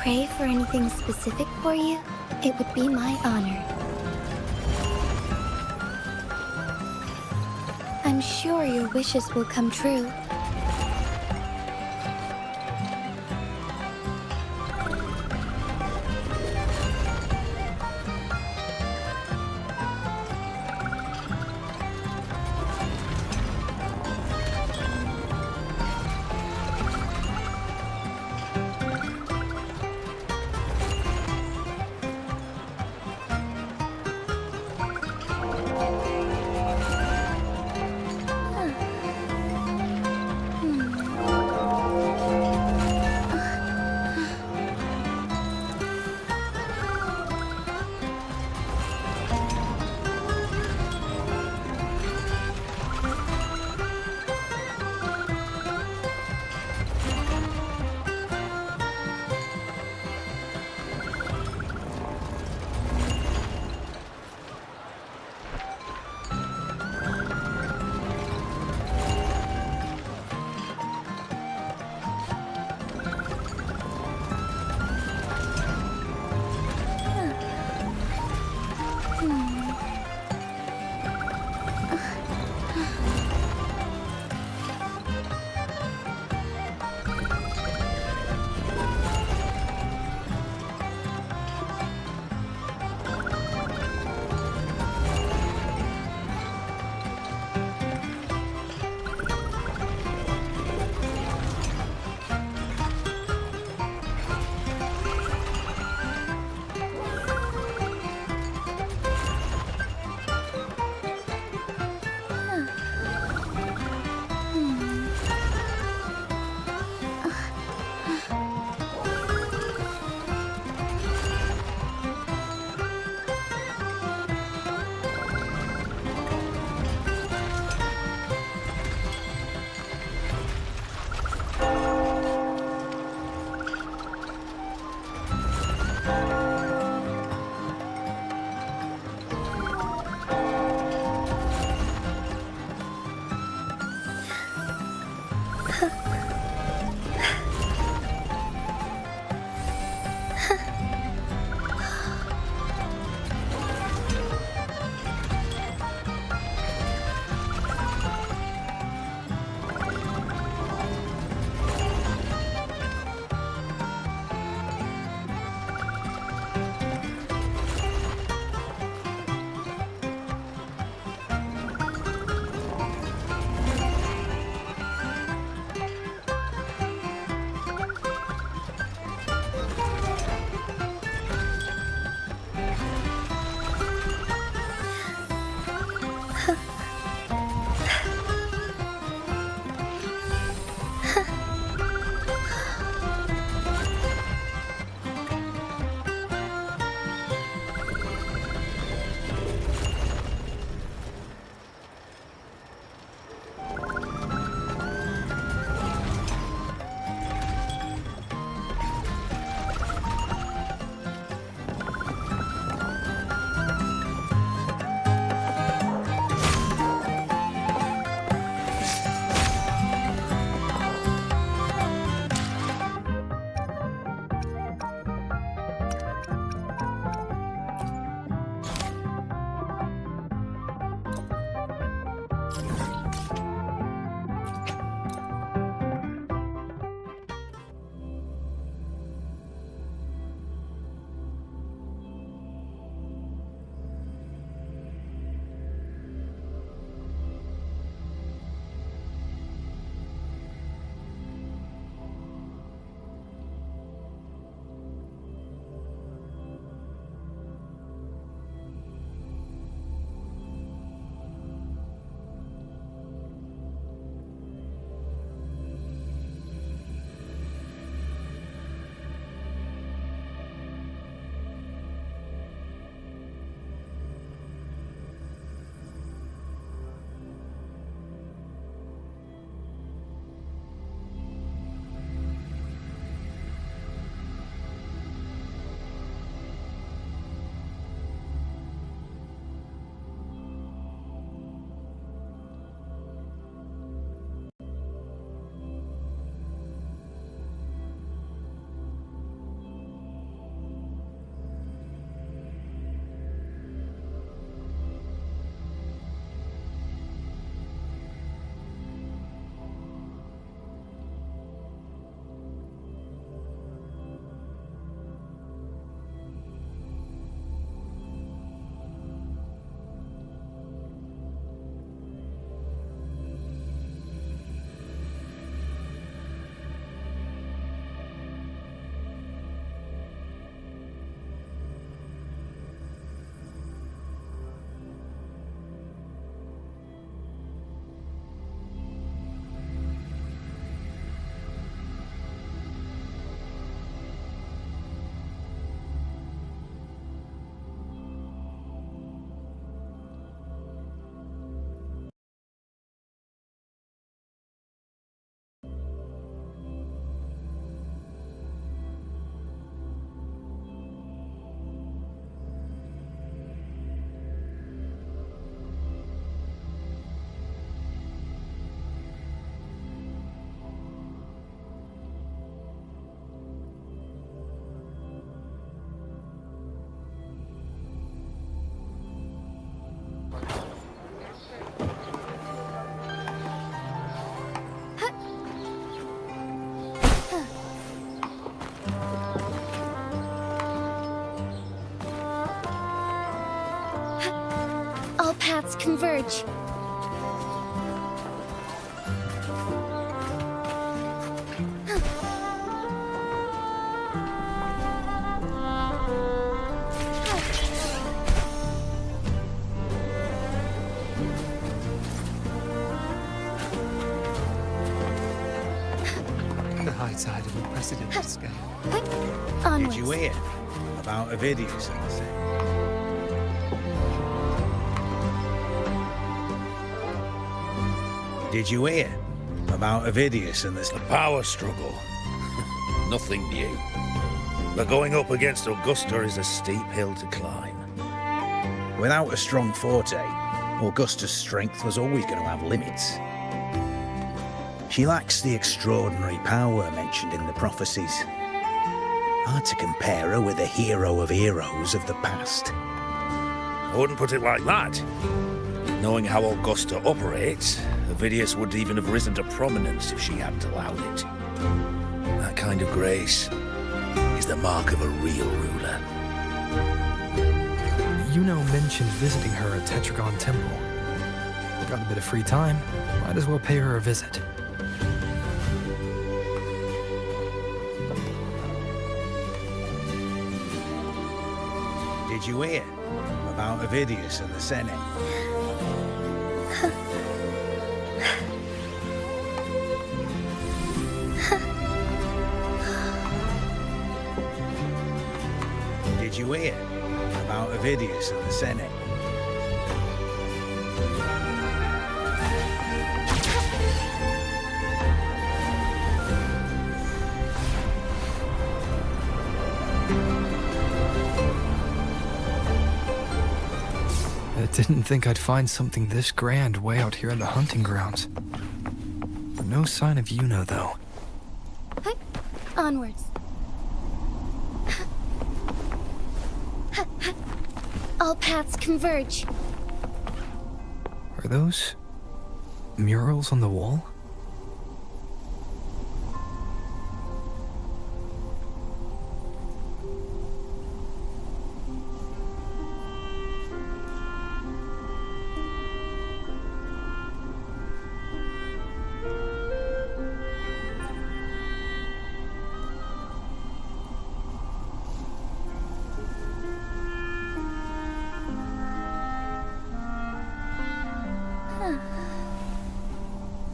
pray for anything specific for you, it would be my honor. I'm sure your wishes will come true. paths converge. The high tide of unprecedented scale. Onwards. Did you hear about Ovidius and the thing? Did you hear about Ovidius and this? The power struggle. Nothing new. But going up against Augusta is a steep hill to climb. Without a strong forte, Augusta's strength was always going to have limits. She lacks the extraordinary power mentioned in the prophecies. Hard to compare her with a hero of heroes of the past. I wouldn't put it like that. Knowing how Augusta operates, Ovidius would even have risen to prominence if she hadn't allowed it. That kind of grace is the mark of a real ruler. IUNO mentioned visiting her at Tetragon Temple. Got a bit of free time, might as well pay her a visit. Did you hear about Ovidius and the Senate? Did you hear about Ovidius and the Senate? I didn't think I'd find something this grand way out here in the hunting grounds. No sign of IUNO, though. Onwards. All paths converge. Are those murals on the wall?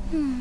Hmm.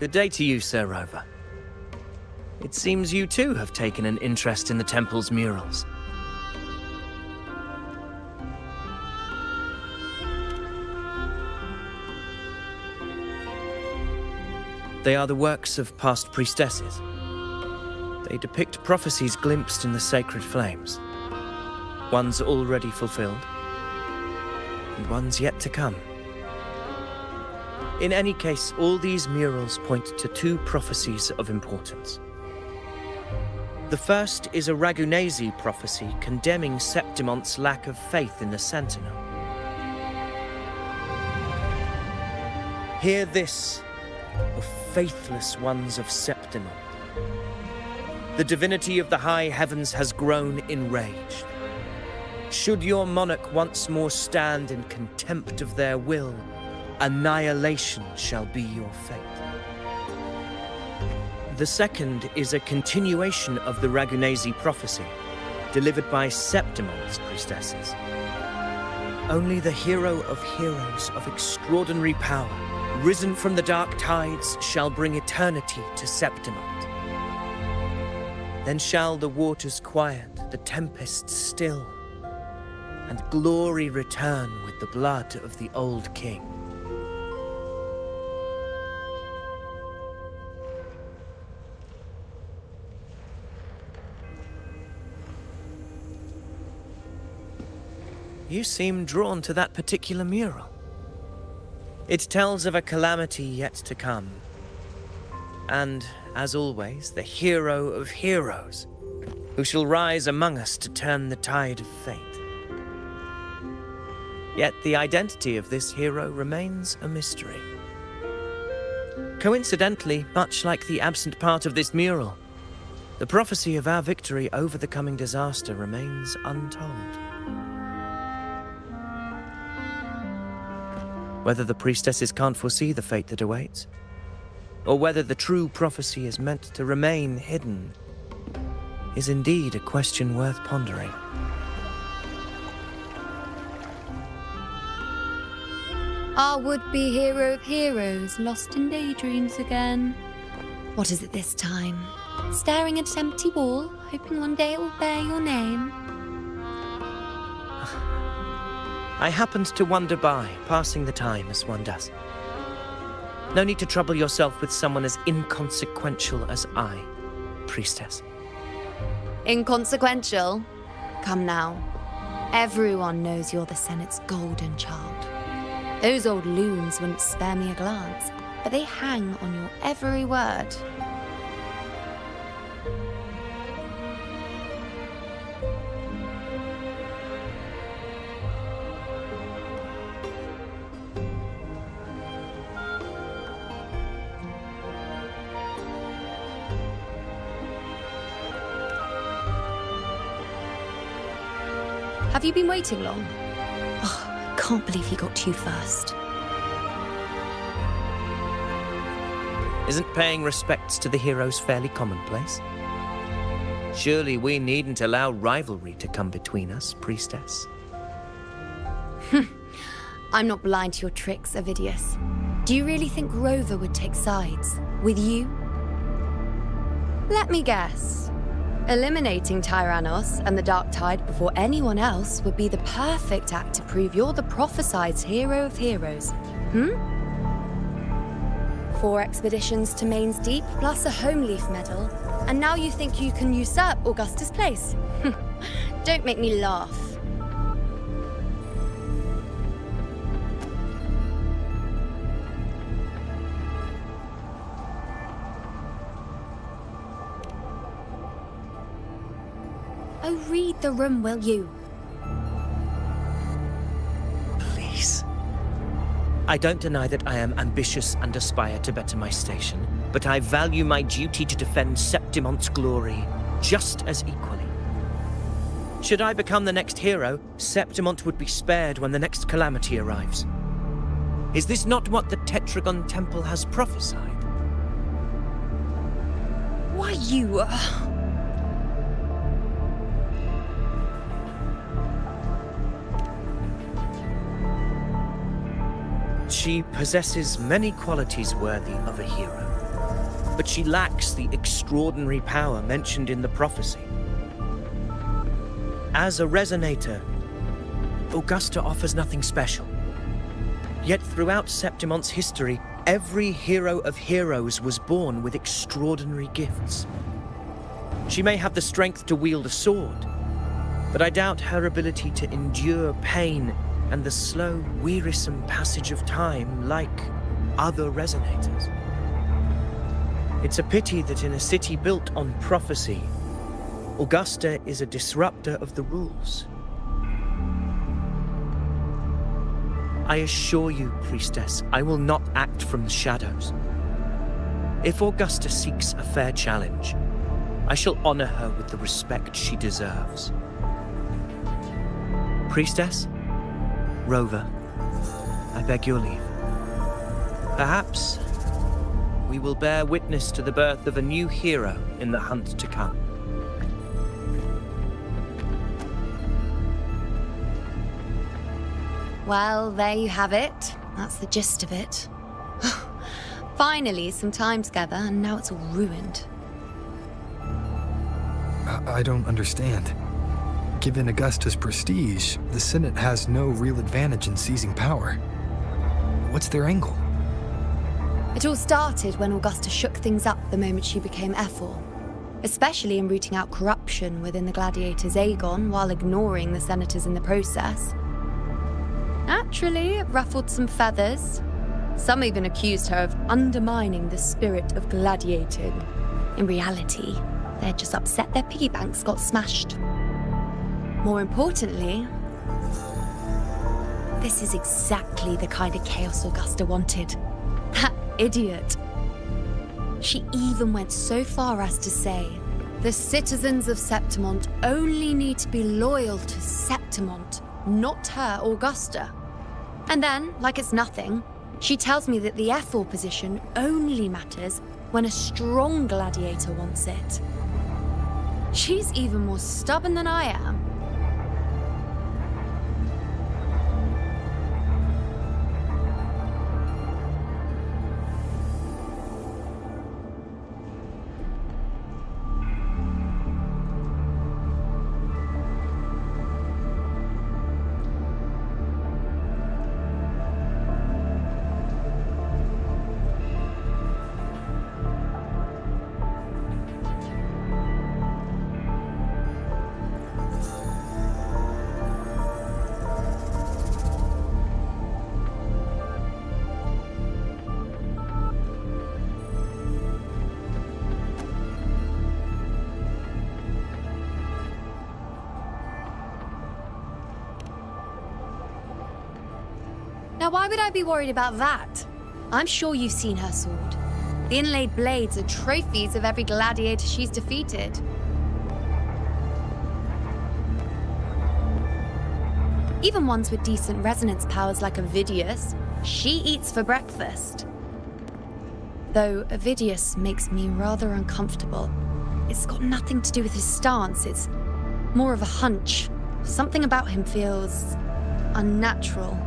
Good day to you, Sir Rover. It seems you too have taken an interest in the temple's murals. They are the works of past priestesses. They depict prophecies glimpsed in the sacred flames. Ones already fulfilled, and ones yet to come. In any case, all these murals point to two prophecies of importance. The first is a Ragunasi prophecy condemning Septimont's lack of faith in the Sentinel. Hear this, O faithless ones of Septimont. The divinity of the high heavens has grown enraged. Should your monarch once more stand in contempt of their will, annihilation shall be your fate. The second is a continuation of the Ragunasi prophecy, delivered by Septimont's priestesses. Only the hero of heroes of extraordinary power, risen from the dark tides, shall bring eternity to Septimont. Then shall the waters quiet, the tempests still, and glory return with the blood of the old king. You seem drawn to that particular mural. It tells of a calamity yet to come. And, as always, the hero of heroes, who shall rise among us to turn the tide of fate. Yet the identity of this hero remains a mystery. Coincidentally, much like the absent part of this mural, the prophecy of our victory over the coming disaster remains untold. Whether the priestesses can't foresee the fate that awaits, or whether the true prophecy is meant to remain hidden, is indeed a question worth pondering. Our would-be hero of heroes, lost in daydreams again. What is it this time? Staring at an empty wall, hoping one day it will bear your name? I happened to wander by, passing the time as one does. No need to trouble yourself with someone as inconsequential as I, priestess. Inconsequential? Come now. Everyone knows you're the Senate's golden child. Those old loons wouldn't spare me a glance, but they hang on your every word. Have you been waiting long? Oh, can't believe he got to you first. Isn't paying respects to the heroes fairly commonplace? Surely we needn't allow rivalry to come between us, priestess. I'm not blind to your tricks, Avidius. Do you really think Rover would take sides with you? Let me guess. Eliminating Tyrannos and the Dark Tide before anyone else would be the perfect act to prove you're the prophesied hero of heroes. 4 expeditions to Main's Deep, plus a Home Leaf medal, and now you think you can usurp Augustus' place? Don't make me laugh. Oh, read the room, will you? Please. I don't deny that I am ambitious and aspire to better my station, but I value my duty to defend Septimont's glory just as equally. Should I become the next hero, Septimont would be spared when the next calamity arrives. Is this not what the Tetragon Temple has prophesied? Why, you... She possesses many qualities worthy of a hero. but she lacks the extraordinary power mentioned in the prophecy. As a resonator, Augusta offers nothing special. Yet throughout Septimont's history, every hero of heroes was born with extraordinary gifts. She may have the strength to wield a sword, but I doubt her ability to endure pain and the slow, wearisome passage of time like other resonators. It's a pity that in a city built on prophecy, Augusta is a disruptor of the rules. I assure you, Priestess, I will not act from the shadows. If Augusta seeks a fair challenge, I shall honor her with the respect she deserves. Priestess, Rover, I beg your leave. Perhaps we will bear witness to the birth of a new hero in the hunt to come. Well, there you have it. That's the gist of it. Finally, some time together, and now it's all ruined. I don't understand. Given Augusta's prestige, the Senate has no real advantage in seizing power. What's their angle? It all started when Augusta shook things up the moment she became F4, especially in rooting out corruption within the gladiators' Aegon while ignoring the senators in the process. Naturally, it ruffled some feathers. Some even accused her of undermining the spirit of gladiating. In reality, they're just upset their piggy banks got smashed. More importantly, this is exactly the kind of chaos Augusta wanted. That idiot. She even went so far as to say, the citizens of Septimont only need to be loyal to Septimont, not her, Augusta. And then, like it's nothing, she tells me that the F4 position only matters when a strong gladiator wants it. She's even more stubborn than I am. Now, why would I be worried about that? I'm sure you've seen her sword. The inlaid blades are trophies of every gladiator she's defeated. Even ones with decent resonance powers like Ovidius, she eats for breakfast. Though Ovidius makes me rather uncomfortable. It's got nothing to do with his stance, it's more of a hunch. Something about him feels unnatural.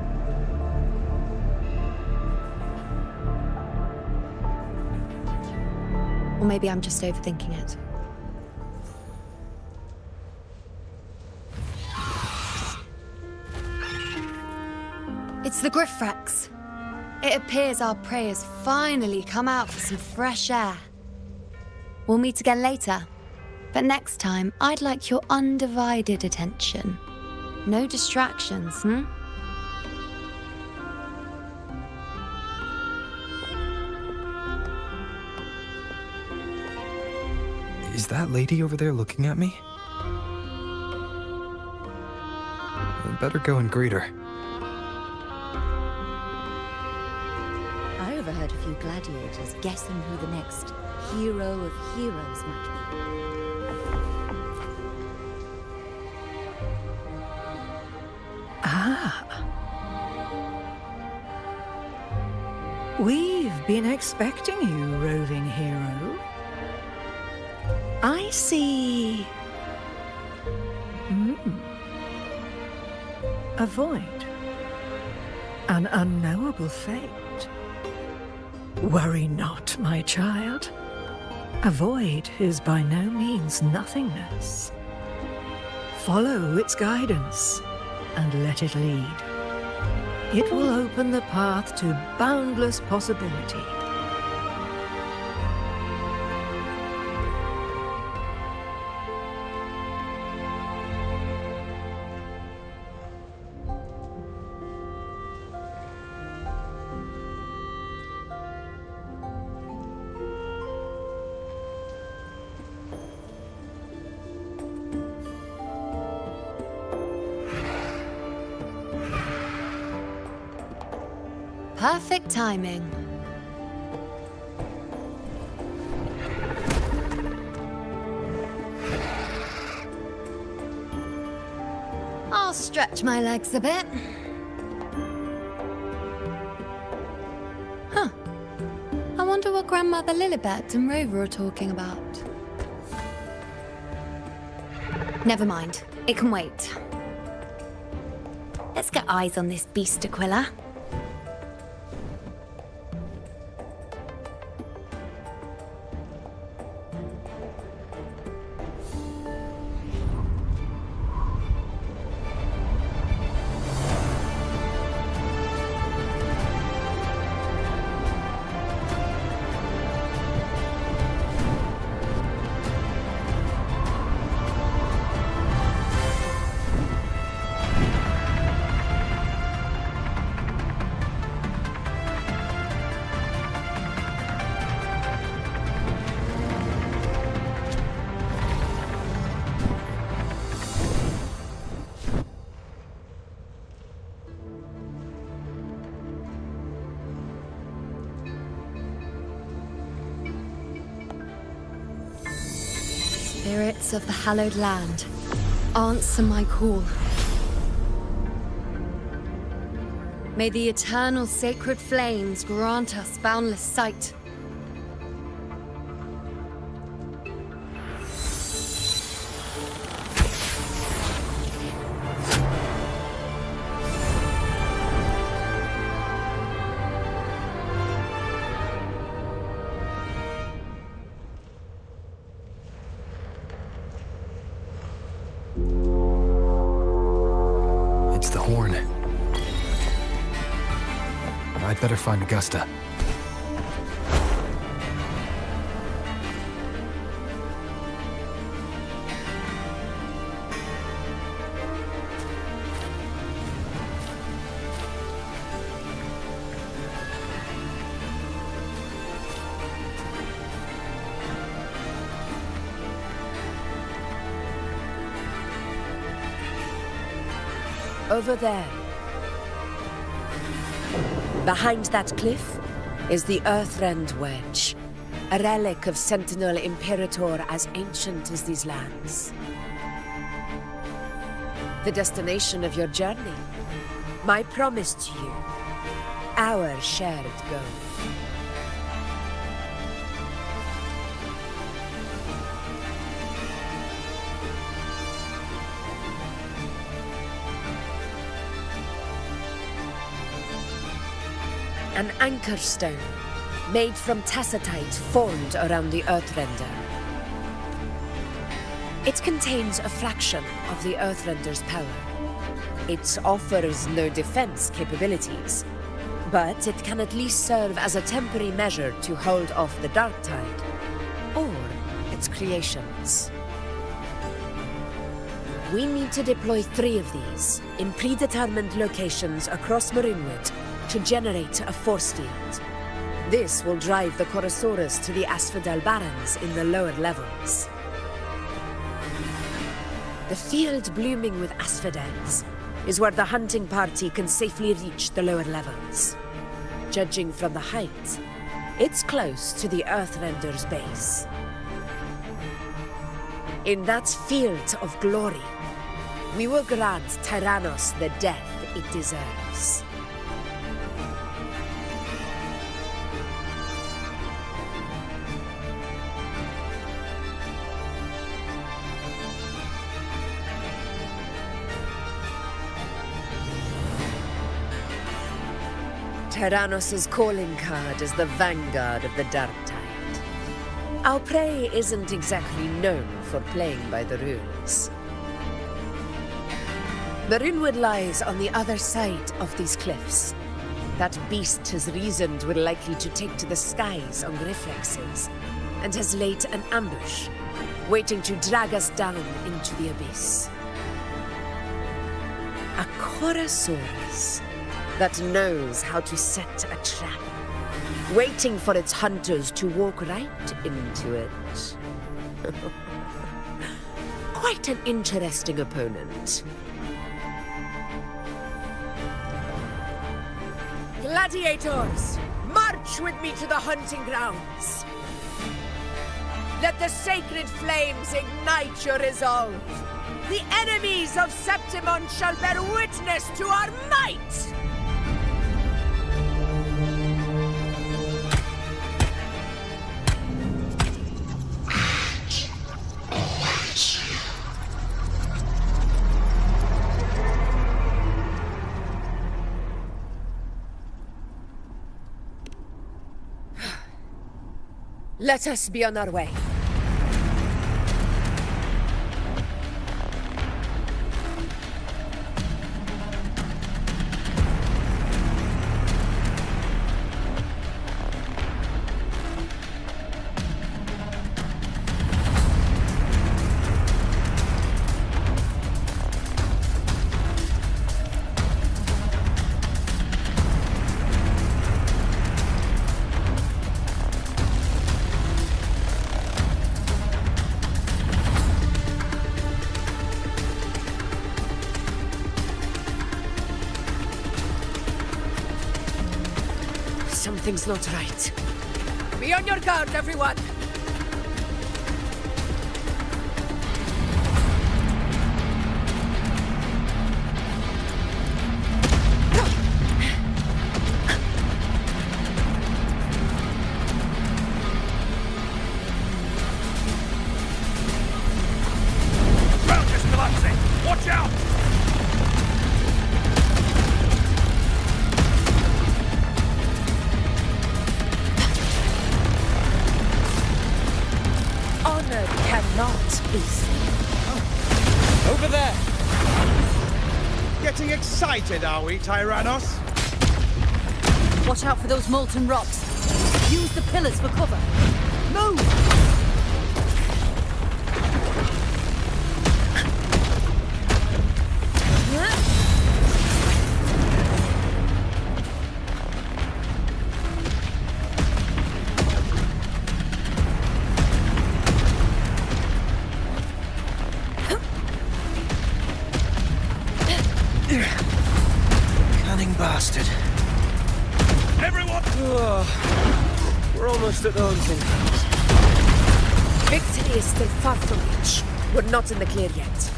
Or maybe I'm just overthinking it. It's the Griffrex. It appears our prey has finally come out for some fresh air. We'll meet again later, but next time I'd like your undivided attention. No distractions, Is that lady over there looking at me? I'd better go and greet her. I overheard a few gladiators guessing who the next hero of heroes might be. We've been expecting you, roving hero. I see... a void. An unknowable fate. Worry not, my child. A void is by no means nothingness. Follow its guidance and let it lead. It will open the path to boundless possibility. Perfect timing. I'll stretch my legs a bit. Huh. I wonder what Grandmother Lilibet and Rover are talking about. Never mind. It can wait. Let's get eyes on this beast, Aquila. Spirits of the hallowed land, answer my call. May the eternal sacred flames grant us boundless sight. It's the horn. I'd better find Augusta. Over there. Behind that cliff is the Earthrend Wedge, a relic of Sentinel Imperator as ancient as these lands. The destination of your journey, my promise to you, our shared goal. An anchor stone, made from tacitite formed around the Earthrender. It contains a fraction of the Earthrender's power. It offers no defense capabilities, but it can at least serve as a temporary measure to hold off the dark tide, or its creations. We need to deploy 3 of these in predetermined locations across Marinwood to generate a force field. This will drive the Chorosaurus to the Asphodel Barrens in the lower levels. The field blooming with asphodels is where the hunting party can safely reach the lower levels. Judging from the height, it's close to the Earthrender's base. In that field of glory, we will grant Tyrannos the death it deserves. Tyrannos' calling card is the vanguard of the Dark Tide. Our prey isn't exactly known for playing by the rules. The Rinwood lies on the other side of these cliffs. That beast has reasoned we're likely to take to the skies on reflexes, and has laid an ambush, waiting to drag us down into the abyss. A Corasaurus that knows how to set a trap, waiting for its hunters to walk right into it. Quite an interesting opponent. Gladiators, march with me to the hunting grounds. Let the sacred flames ignite your resolve. The enemies of Septimont shall bear witness to our might! Let us be on our way. Something's not right. Be on your guard, everyone! Ground is collapsing! Watch out! Honor cannot be seen. Over there! Getting excited, are we, Tyrannos? Watch out for those molten rocks. Use the pillars for cover. Move! Cunning bastard. Everyone! We're almost at the hunting grounds. Victory is still far from reach. We're not in the clear yet.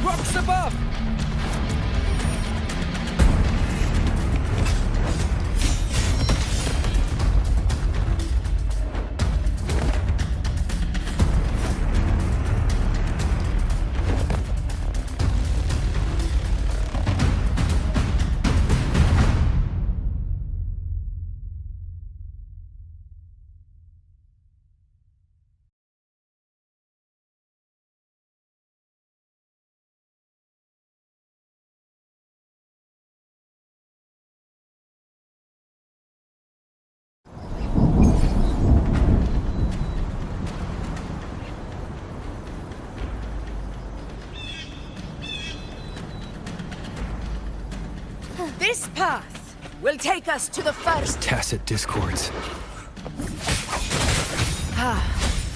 Rocks above! This path will take us to the first... Tacit discords.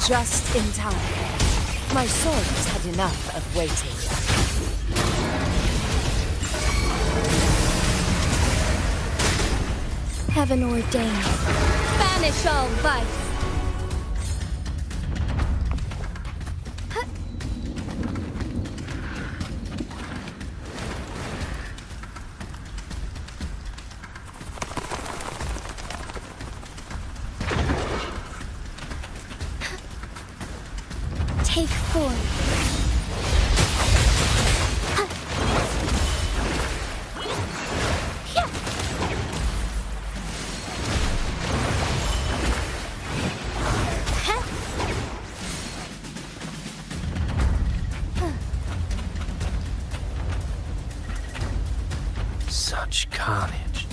Just in time. My swords had enough of waiting. Heaven ordained. Banish all vice. Take 4. Such carnage.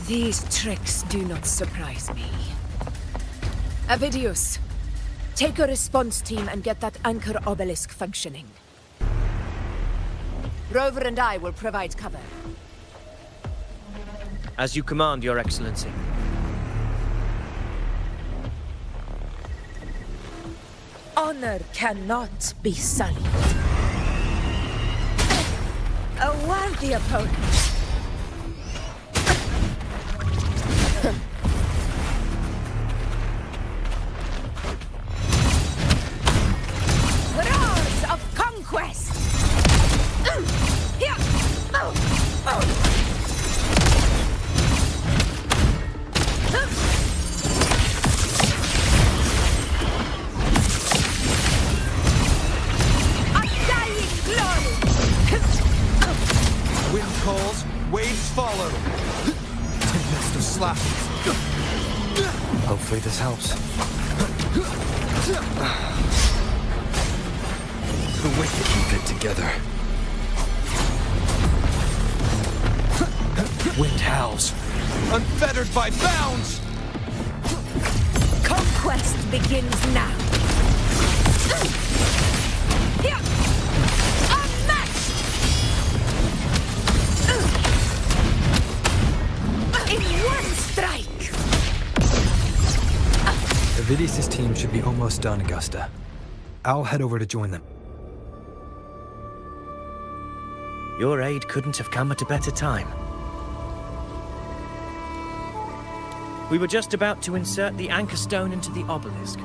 These tricks do not surprise me. Avidius, take a response team and get that anchor obelisk functioning. Rover and I will provide cover. As you command, Your Excellency. Honor cannot be sullied. A worthy opponent. Roars of conquest! Wind calls, waves follow. Nest of slashes. Hopefully this helps. The wicked keep it together. Wind howls. Unfettered by bounds! Conquest begins now. Unmatched! In one strike! Avidius' team should be almost done, Augusta. I'll head over to join them. Your aid couldn't have come at a better time. We were just about to insert the anchor stone into the obelisk.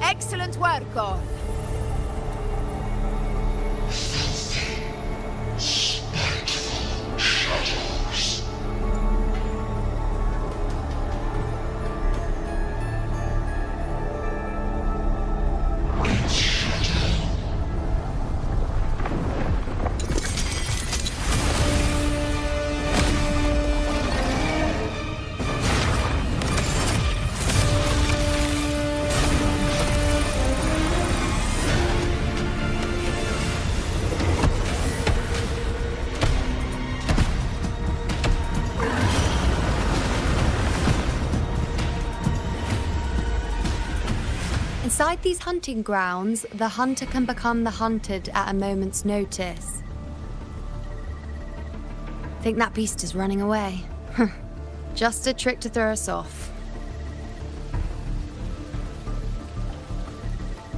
Excellent work, all. Inside these hunting grounds, the hunter can become the hunted at a moment's notice. Think that beast is running away? Just a trick to throw us off.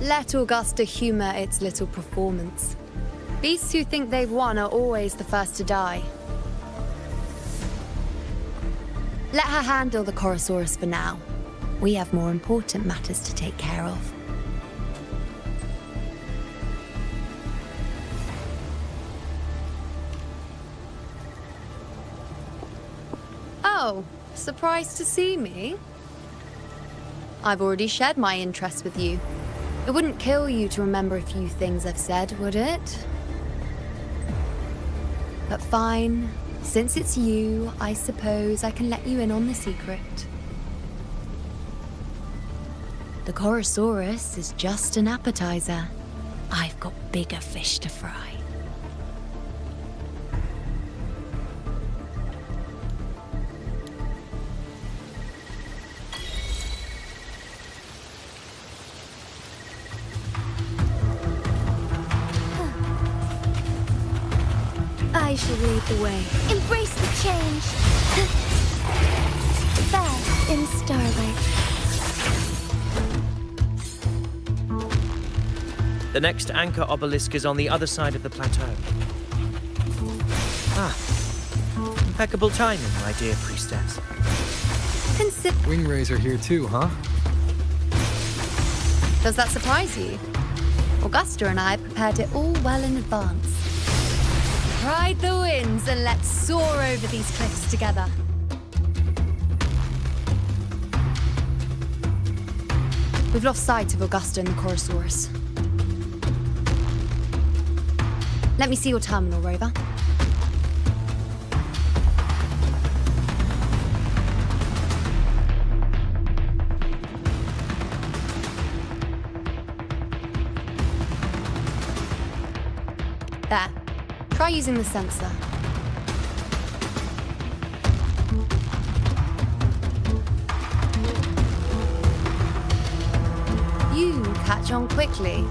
Let Augusta humor its little performance. Beasts who think they've won are always the first to die. Let her handle the Chorosaurus for now. We have more important matters to take care of. Oh, surprised to see me? I've already shared my interest with you. It wouldn't kill you to remember a few things I've said, would it? But fine. Since it's you, I suppose I can let you in on the secret. The Chorosaurus is just an appetizer. I've got bigger fish to fry. I shall lead the way. Embrace the change. Bask in starlight. The next anchor obelisk is on the other side of the plateau. Ah. Impeccable timing, my dear priestess. Wingrays are here too, huh? Does that surprise you? Augusta and I prepared it all well in advance. Ride the winds and let's soar over these cliffs together. We've lost sight of Augusta and the Chorosaurus. Let me see your terminal, Rover. There. Try using the sensor. You catch on quickly.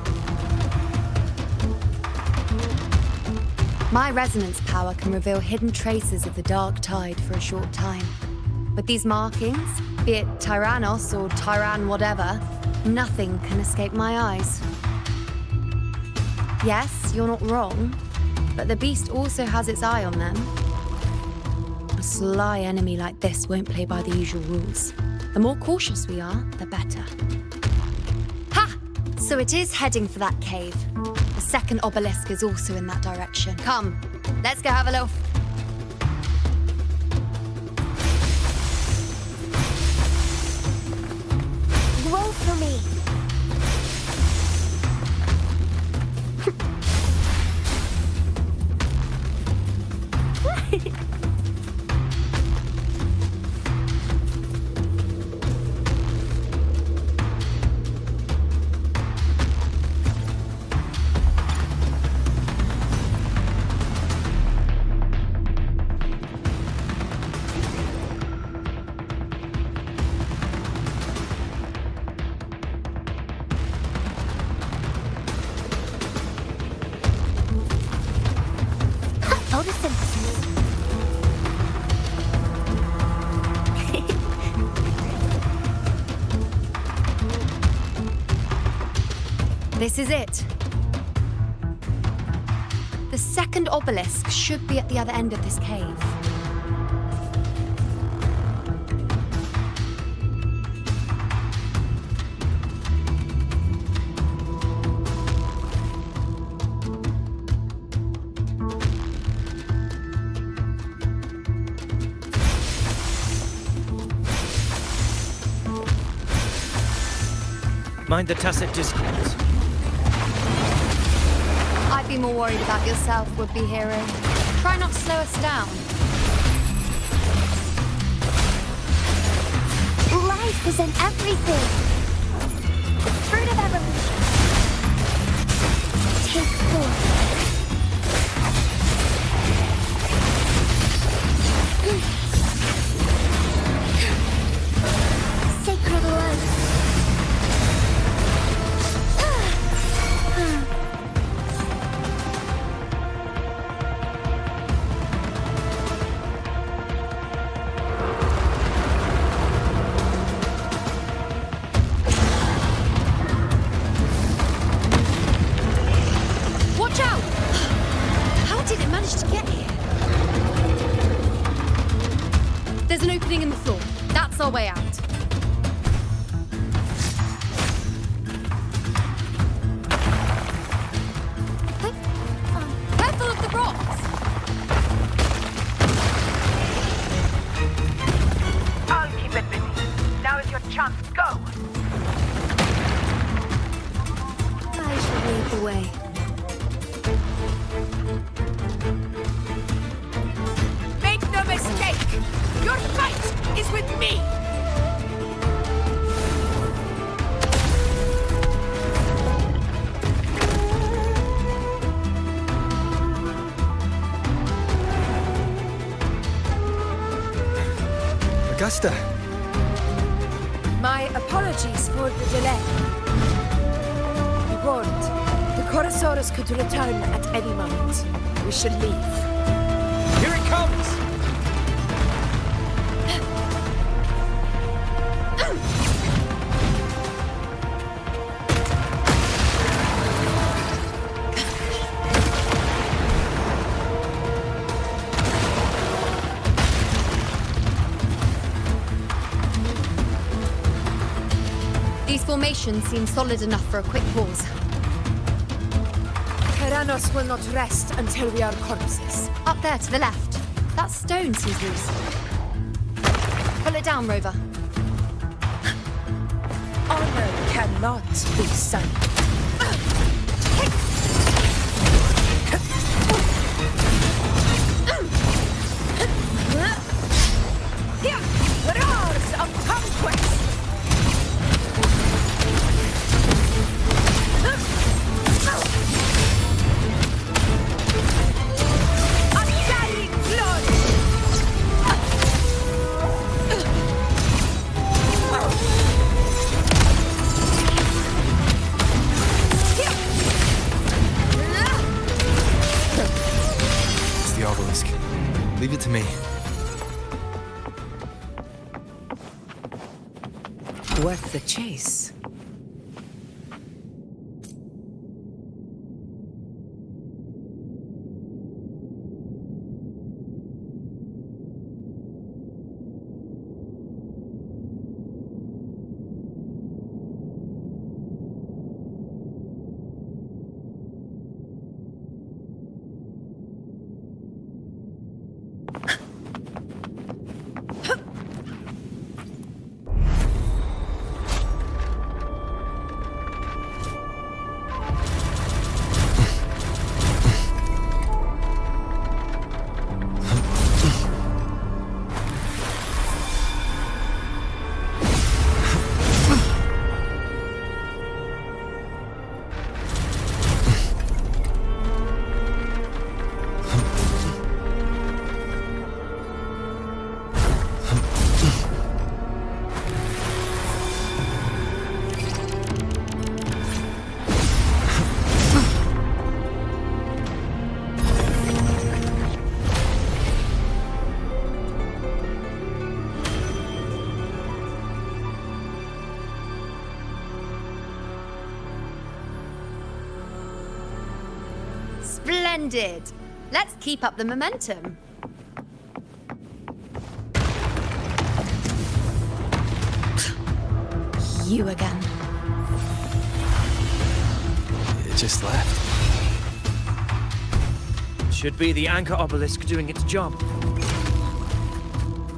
My resonance power can reveal hidden traces of the dark tide for a short time. With these markings, be it Tyrannos or Tyran whatever, nothing can escape my eyes. Yes, you're not wrong, but the beast also has its eye on them. A sly enemy like this won't play by the usual rules. The more cautious we are, the better. Ha! So it is heading for that cave. The second obelisk is also in that direction. Come, let's go have a little... Roll for me. This is it. The second obelisk should be at the other end of this cave. Mind the tacit discourse. I'd be more worried about yourself, would-be hero. Try not to slow us down. Life is in everything. Fruit of evolution. Take form. Sacred life. There's an opening in the floor. That's our way out. Careful of the rocks! I'll keep it busy. Now is your chance. Go! Your fight is with me! Augusta! My apologies for the delay. Be warned, the Chorosaurus could return at any moment. We should leave. Here it comes! These formations seem solid enough for a quick pause. Tyrannos will not rest until we are corpses. Up there to the left. That stone seems loose. Pull it down, Rover. Honor cannot be sunk. Roars of conquest! Undying glory! It's the obelisk. Leave it to me. Worth the chase. Splendid! Let's keep up the momentum. You again. It just left. Should be the anchor obelisk doing its job.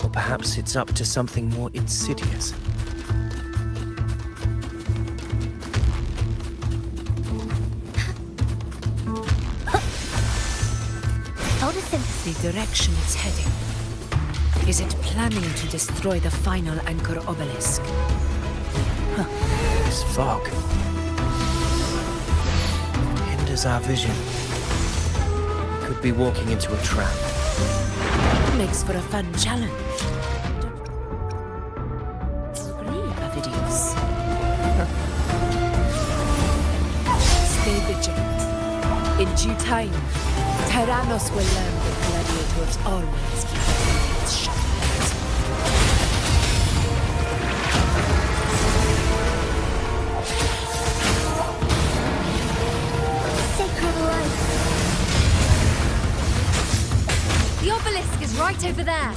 Or perhaps it's up to something more insidious. The direction it's heading. Is it planning to destroy the final anchor obelisk? This fog hinders our vision. Could be walking into a trap. Makes for a fun challenge. Videos. Stay vigilant. In due time, Tyrannos will learn that gladiators always keep their mouths shut. Sacred life. The obelisk is right over there.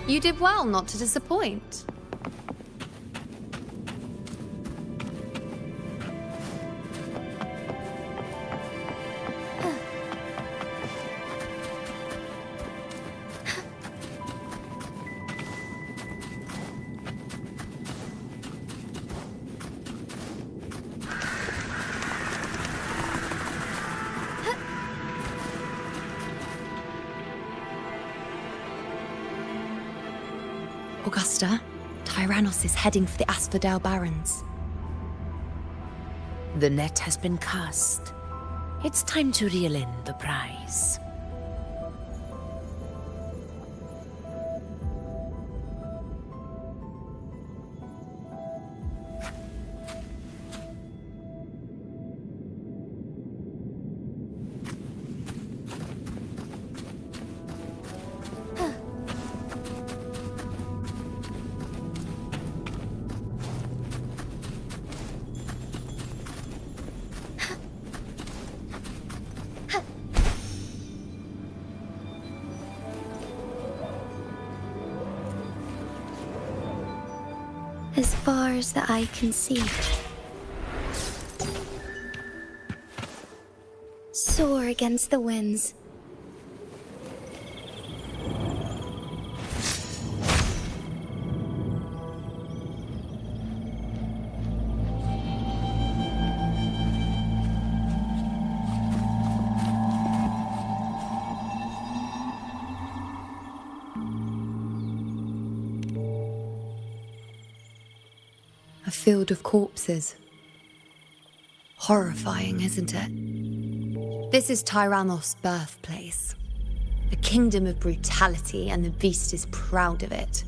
You did well not to disappoint. Augusta, Tyrannos is heading for the Asphodel Barrens. The net has been cast. It's time to reel in the prize. As far as the eye can see. Soar against the winds. A field of corpses. Horrifying, isn't it? This is Tyrannos' birthplace. A kingdom of brutality, and the beast is proud of it.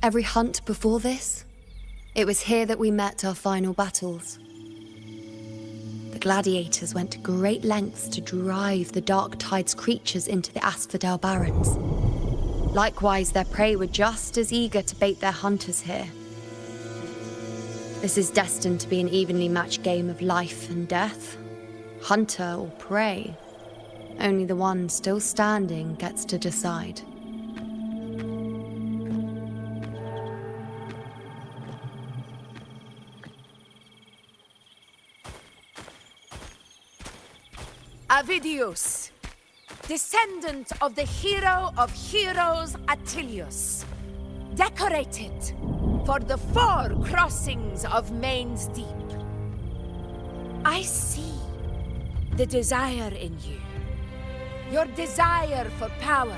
Every hunt before this, it was here that we met our final battles. The gladiators went to great lengths to drive the Dark Tide's creatures into the Asphodel Barrens. Likewise, their prey were just as eager to bait their hunters here. This is destined to be an evenly matched game of life and death. Hunter or prey. Only the one still standing gets to decide. Avidius, descendant of the hero of heroes Attilius, decorated for the 4 crossings of Main's Deep. I see the desire in you, your desire for power.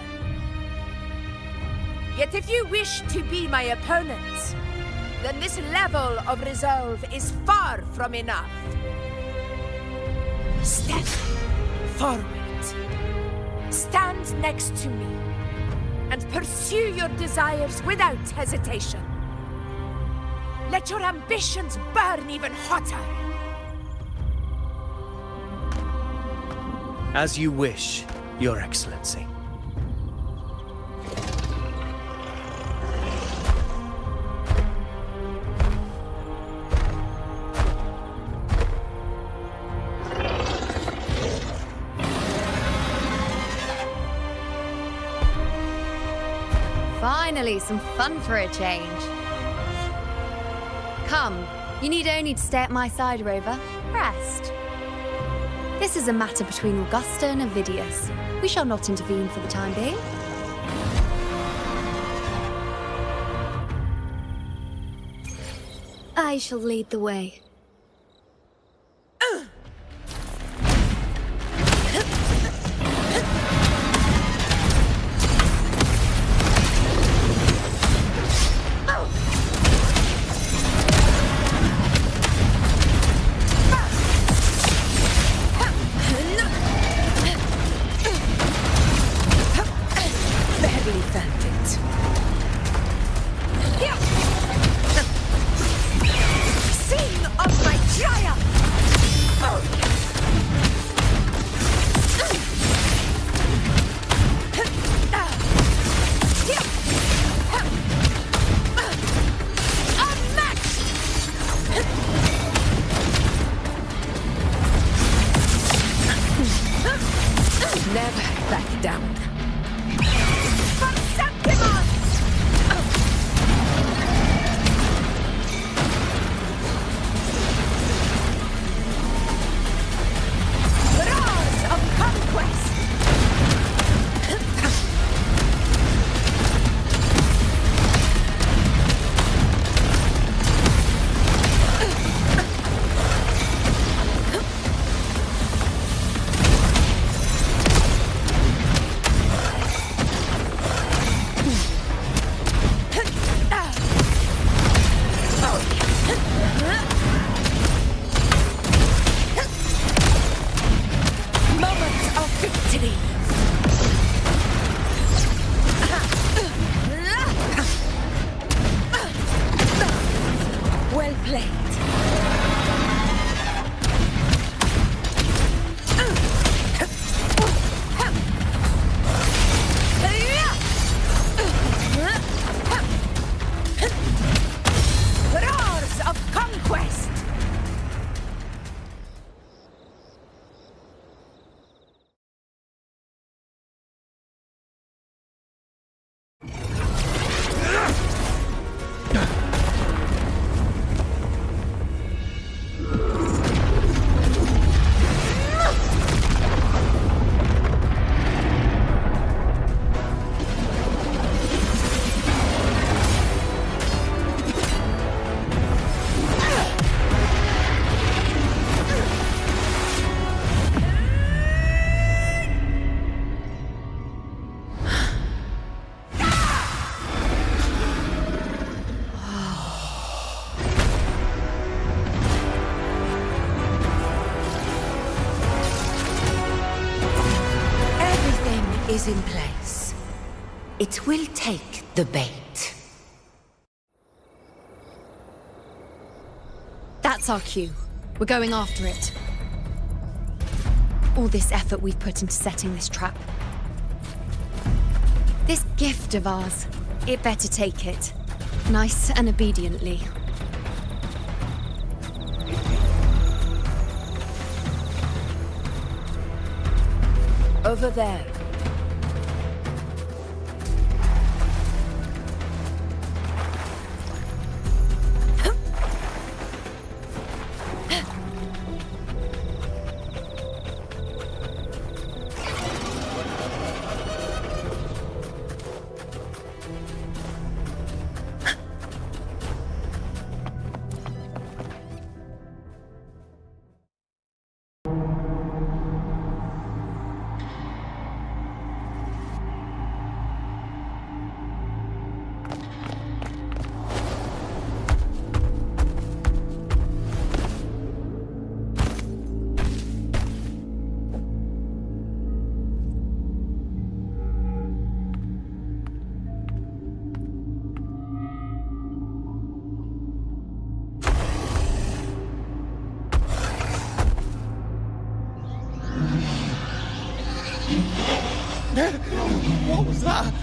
Yet if you wish to be my opponent, then this level of resolve is far from enough. Step forward, stand next to me, and pursue your desires without hesitation. Let your ambitions burn even hotter. As you wish, Your Excellency. Finally, some fun for a change. Come, you need only to stay at my side, Rover. Rest. This is a matter between Augusta and Avidius. We shall not intervene for the time being. I shall lead the way. Scene is in place. It will take the bait. That's our cue. We're going after it. All this effort we've put into setting this trap. This gift of ours, it better take it. Nice and obediently. Over there. What was that?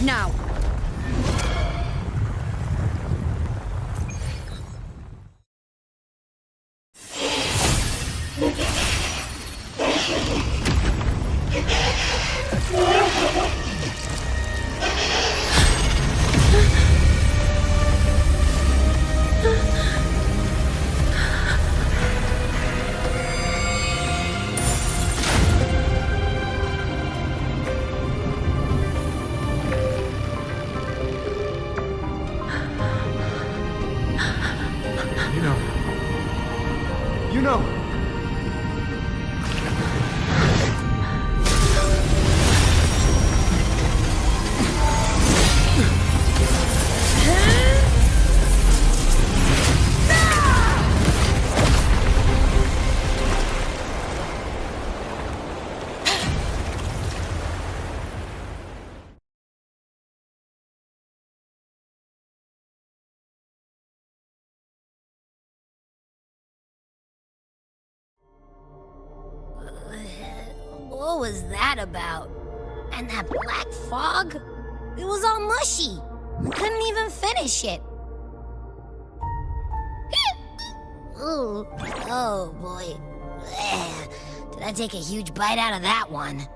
Now! UNO! What was that about? And that black fog? It was all mushy. I couldn't even finish it. Ooh, oh boy. Did I take a huge bite out of that one?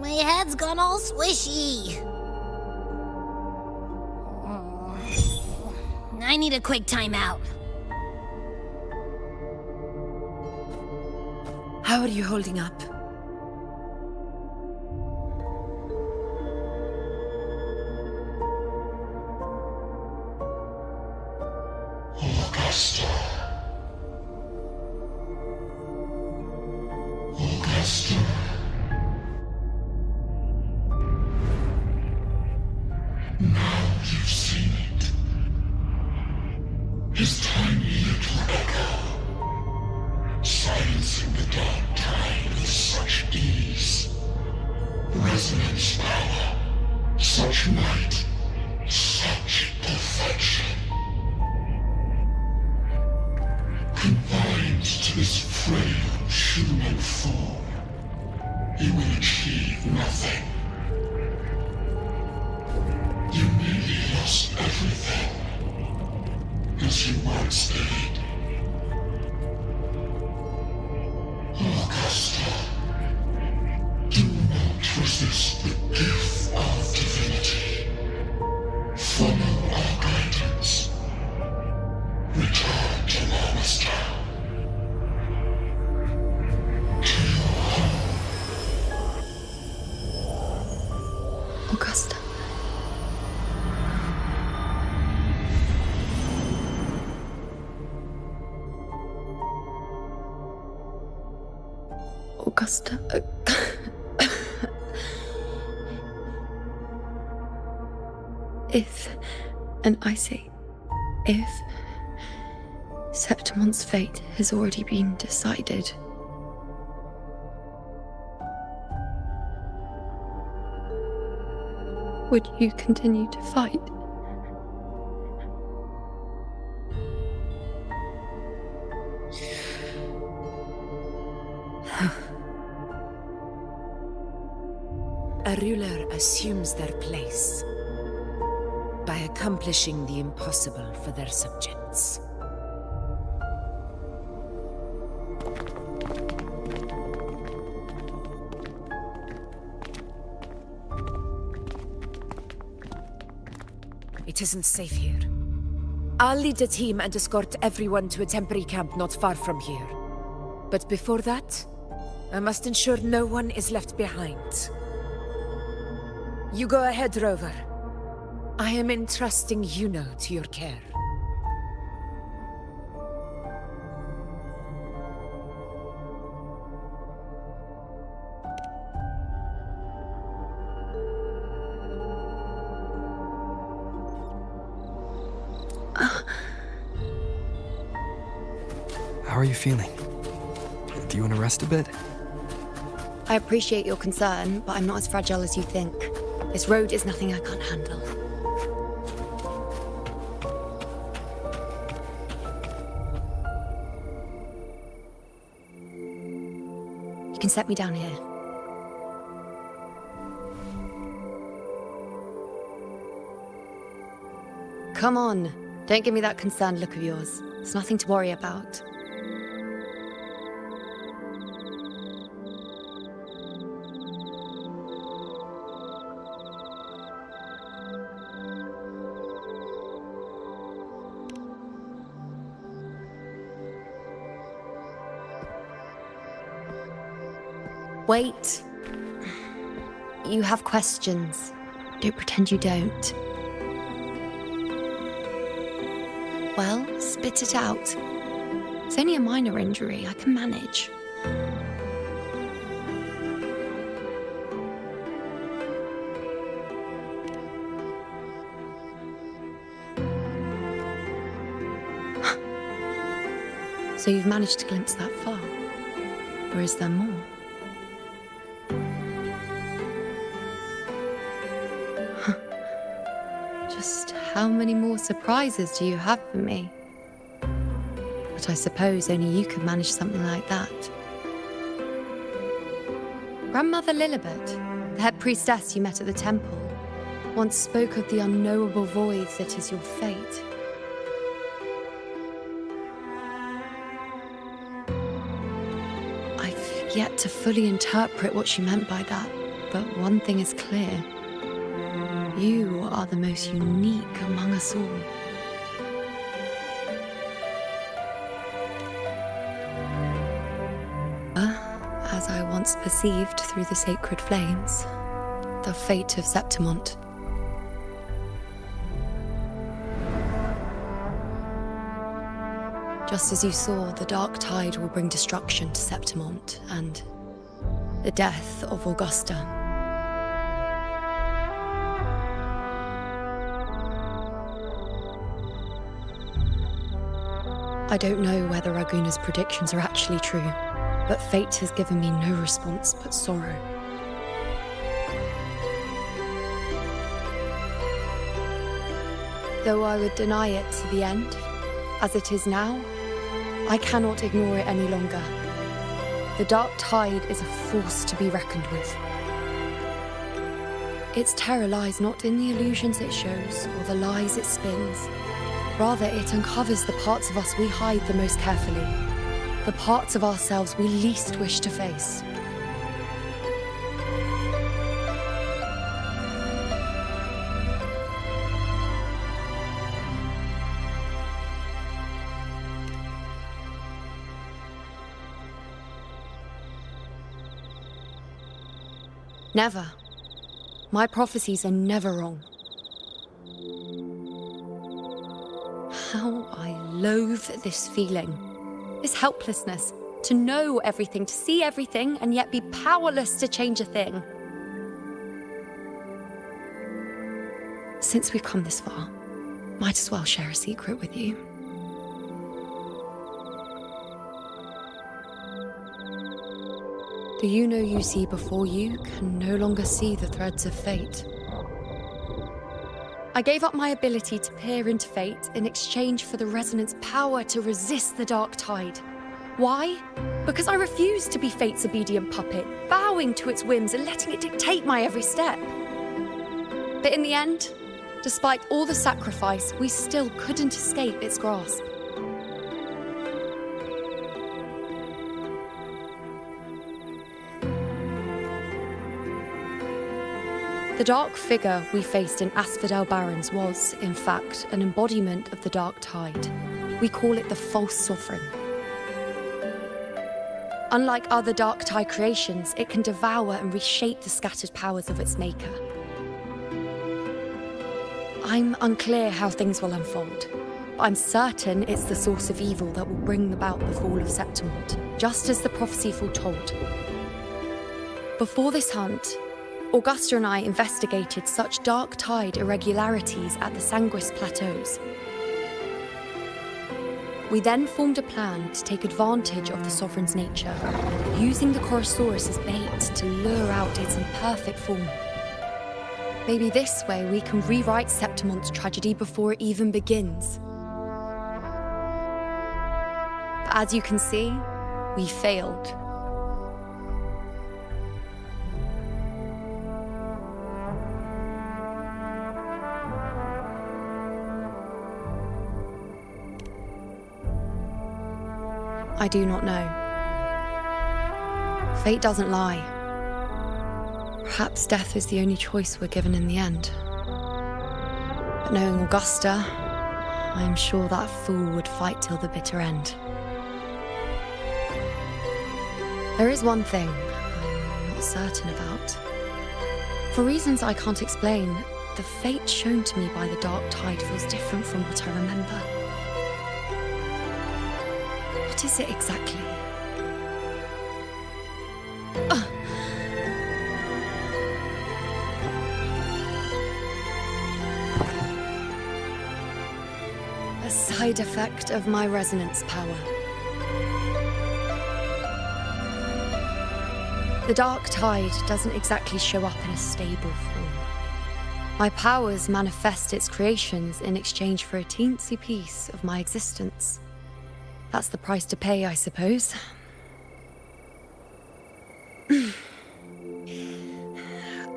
My head's gone all swishy. I need a quick timeout. How are you holding up? Augusta. Now you've seen it. His tiny little echo, silencing the dark resonance power, such might, such perfection. Confined to this frail human form, you will achieve nothing. You nearly lost everything, as you once did. Augusta, do not resist the gift of divinity. Follow our guidance. Return to Lawless Town. To your home. Augusta. Augusta. If, and I say, if Septimont's fate has already been decided, would you continue to fight? A ruler assumes their place by accomplishing the impossible for their subjects. It isn't safe here. I'll lead a team and escort everyone to a temporary camp not far from here. But before that, I must ensure no one is left behind. You go ahead, Rover. I am entrusting IUNO to your care. How are you feeling? Do you want to rest a bit? I appreciate your concern, but I'm not as fragile as you think. This road is nothing I can't handle. You can set me down here. Come on, don't give me that concerned look of yours. It's nothing to worry about. Wait. You have questions. Don't pretend you don't. Well, spit it out. It's only a minor injury. I can manage. So you've managed to glimpse that far? Or is there more? Just how many more surprises do you have for me? But I suppose only you could manage something like that. Grandmother Lilibet, the head priestess you met at the temple, once spoke of the unknowable void that is your fate. I've yet to fully interpret what she meant by that, but one thing is clear. You are the most unique among us all. As I once perceived through the sacred flames, the fate of Septimont. Just as you saw, the dark tide will bring destruction to Septimont and the death of Augusta. I don't know whether Raguna's predictions are actually true, but fate has given me no response but sorrow. Though I would deny it to the end, as it is now, I cannot ignore it any longer. The dark tide is a force to be reckoned with. Its terror lies not in the illusions it shows or the lies it spins. Rather, it uncovers the parts of us we hide the most carefully, the parts of ourselves we least wish to face. Never. My prophecies are never wrong. How I loathe this feeling, this helplessness, to know everything, to see everything, and yet be powerless to change a thing. Since we've come this far, might as well share a secret with you. The IUNO you see before you can no longer see the threads of fate. I gave up my ability to peer into fate in exchange for the resonance power to resist the dark tide. Why? Because I refused to be fate's obedient puppet, bowing to its whims and letting it dictate my every step. But in the end, despite all the sacrifice, we still couldn't escape its grasp. The dark figure we faced in Asphodel Barrens was, in fact, an embodiment of the dark tide. We call it the false sovereign. Unlike other dark tide creations, it can devour and reshape the scattered powers of its maker. I'm unclear how things will unfold, but I'm certain it's the source of evil that will bring about the fall of Septimont, just as the prophecy foretold. Before this hunt, Augusta and I investigated such dark tide irregularities at the Sanguis Plateaus. We then formed a plan to take advantage of the Sovereign's nature, using the Chorosaurus as bait to lure out its imperfect form. Maybe this way we can rewrite Septimont's tragedy before it even begins. But as you can see, we failed. I do not know. Fate doesn't lie. Perhaps death is the only choice we're given in the end. But knowing Augusta, I'm sure that fool would fight till the bitter end. There is one thing I'm not certain about. For reasons I can't explain, the fate shown to me by the dark tide feels different from what I remember. What is it exactly? A side effect of my resonance power. The dark tide doesn't exactly show up in a stable form. My powers manifest its creations in exchange for a teensy piece of my existence. That's the price to pay, I suppose.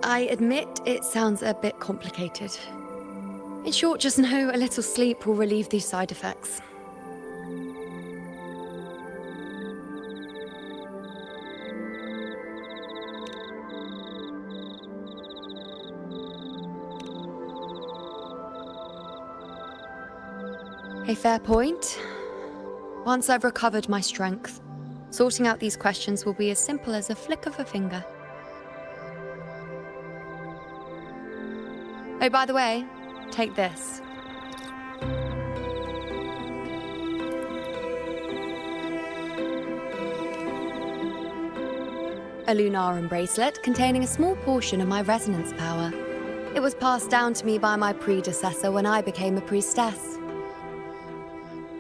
I admit it sounds a bit complicated. In short, just know a little sleep will relieve these side effects. A fair point. Once I've recovered my strength, sorting out these questions will be as simple as a flick of a finger. Oh, by the way, take this. A Lunarum bracelet containing a small portion of my resonance power. It was passed down to me by my predecessor when I became a priestess.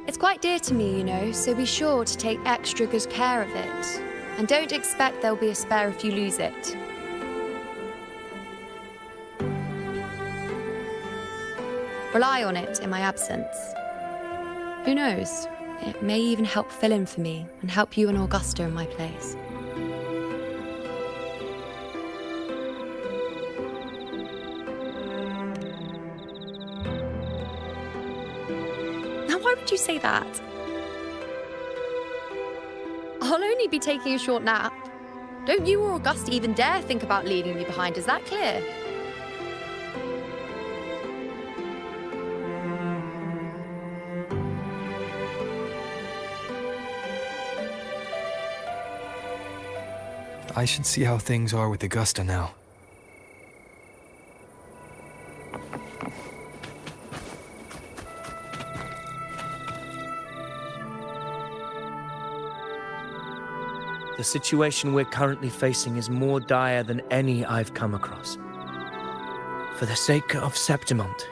It's quite dear to me, you know, so be sure to take extra good care of it. And don't expect there'll be a spare if you lose it. Rely on it in my absence. Who knows? It may even help fill in for me and help you and Augusta in my place. Now, why would you say that? I'll only be taking a short nap. Don't you or Augusta even dare think about leaving me behind, is that clear? I should see how things are with Augusta now. The situation we're currently facing is more dire than any I've come across. For the sake of Septimont,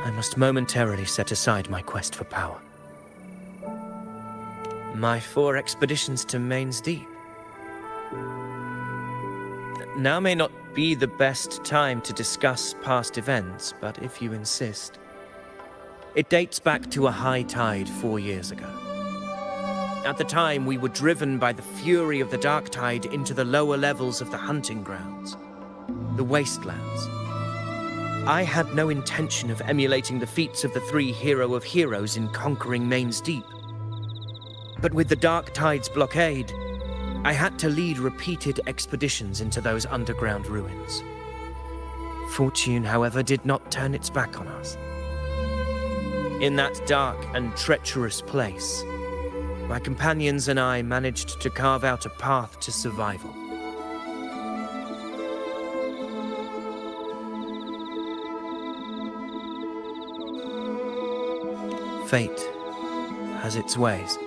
I must momentarily set aside my quest for power. My 4 expeditions to Main's Deep. Now may not be the best time to discuss past events, but if you insist. It dates back to a high tide 4 years ago. At the time, we were driven by the fury of the dark tide into the lower levels of the hunting grounds, the wastelands. I had no intention of emulating the feats of the 3 hero of heroes in conquering Main's Deep. But with the dark tide's blockade, I had to lead repeated expeditions into those underground ruins. Fortune, however, did not turn its back on us. In that dark and treacherous place, my companions and I managed to carve out a path to survival. Fate has its ways.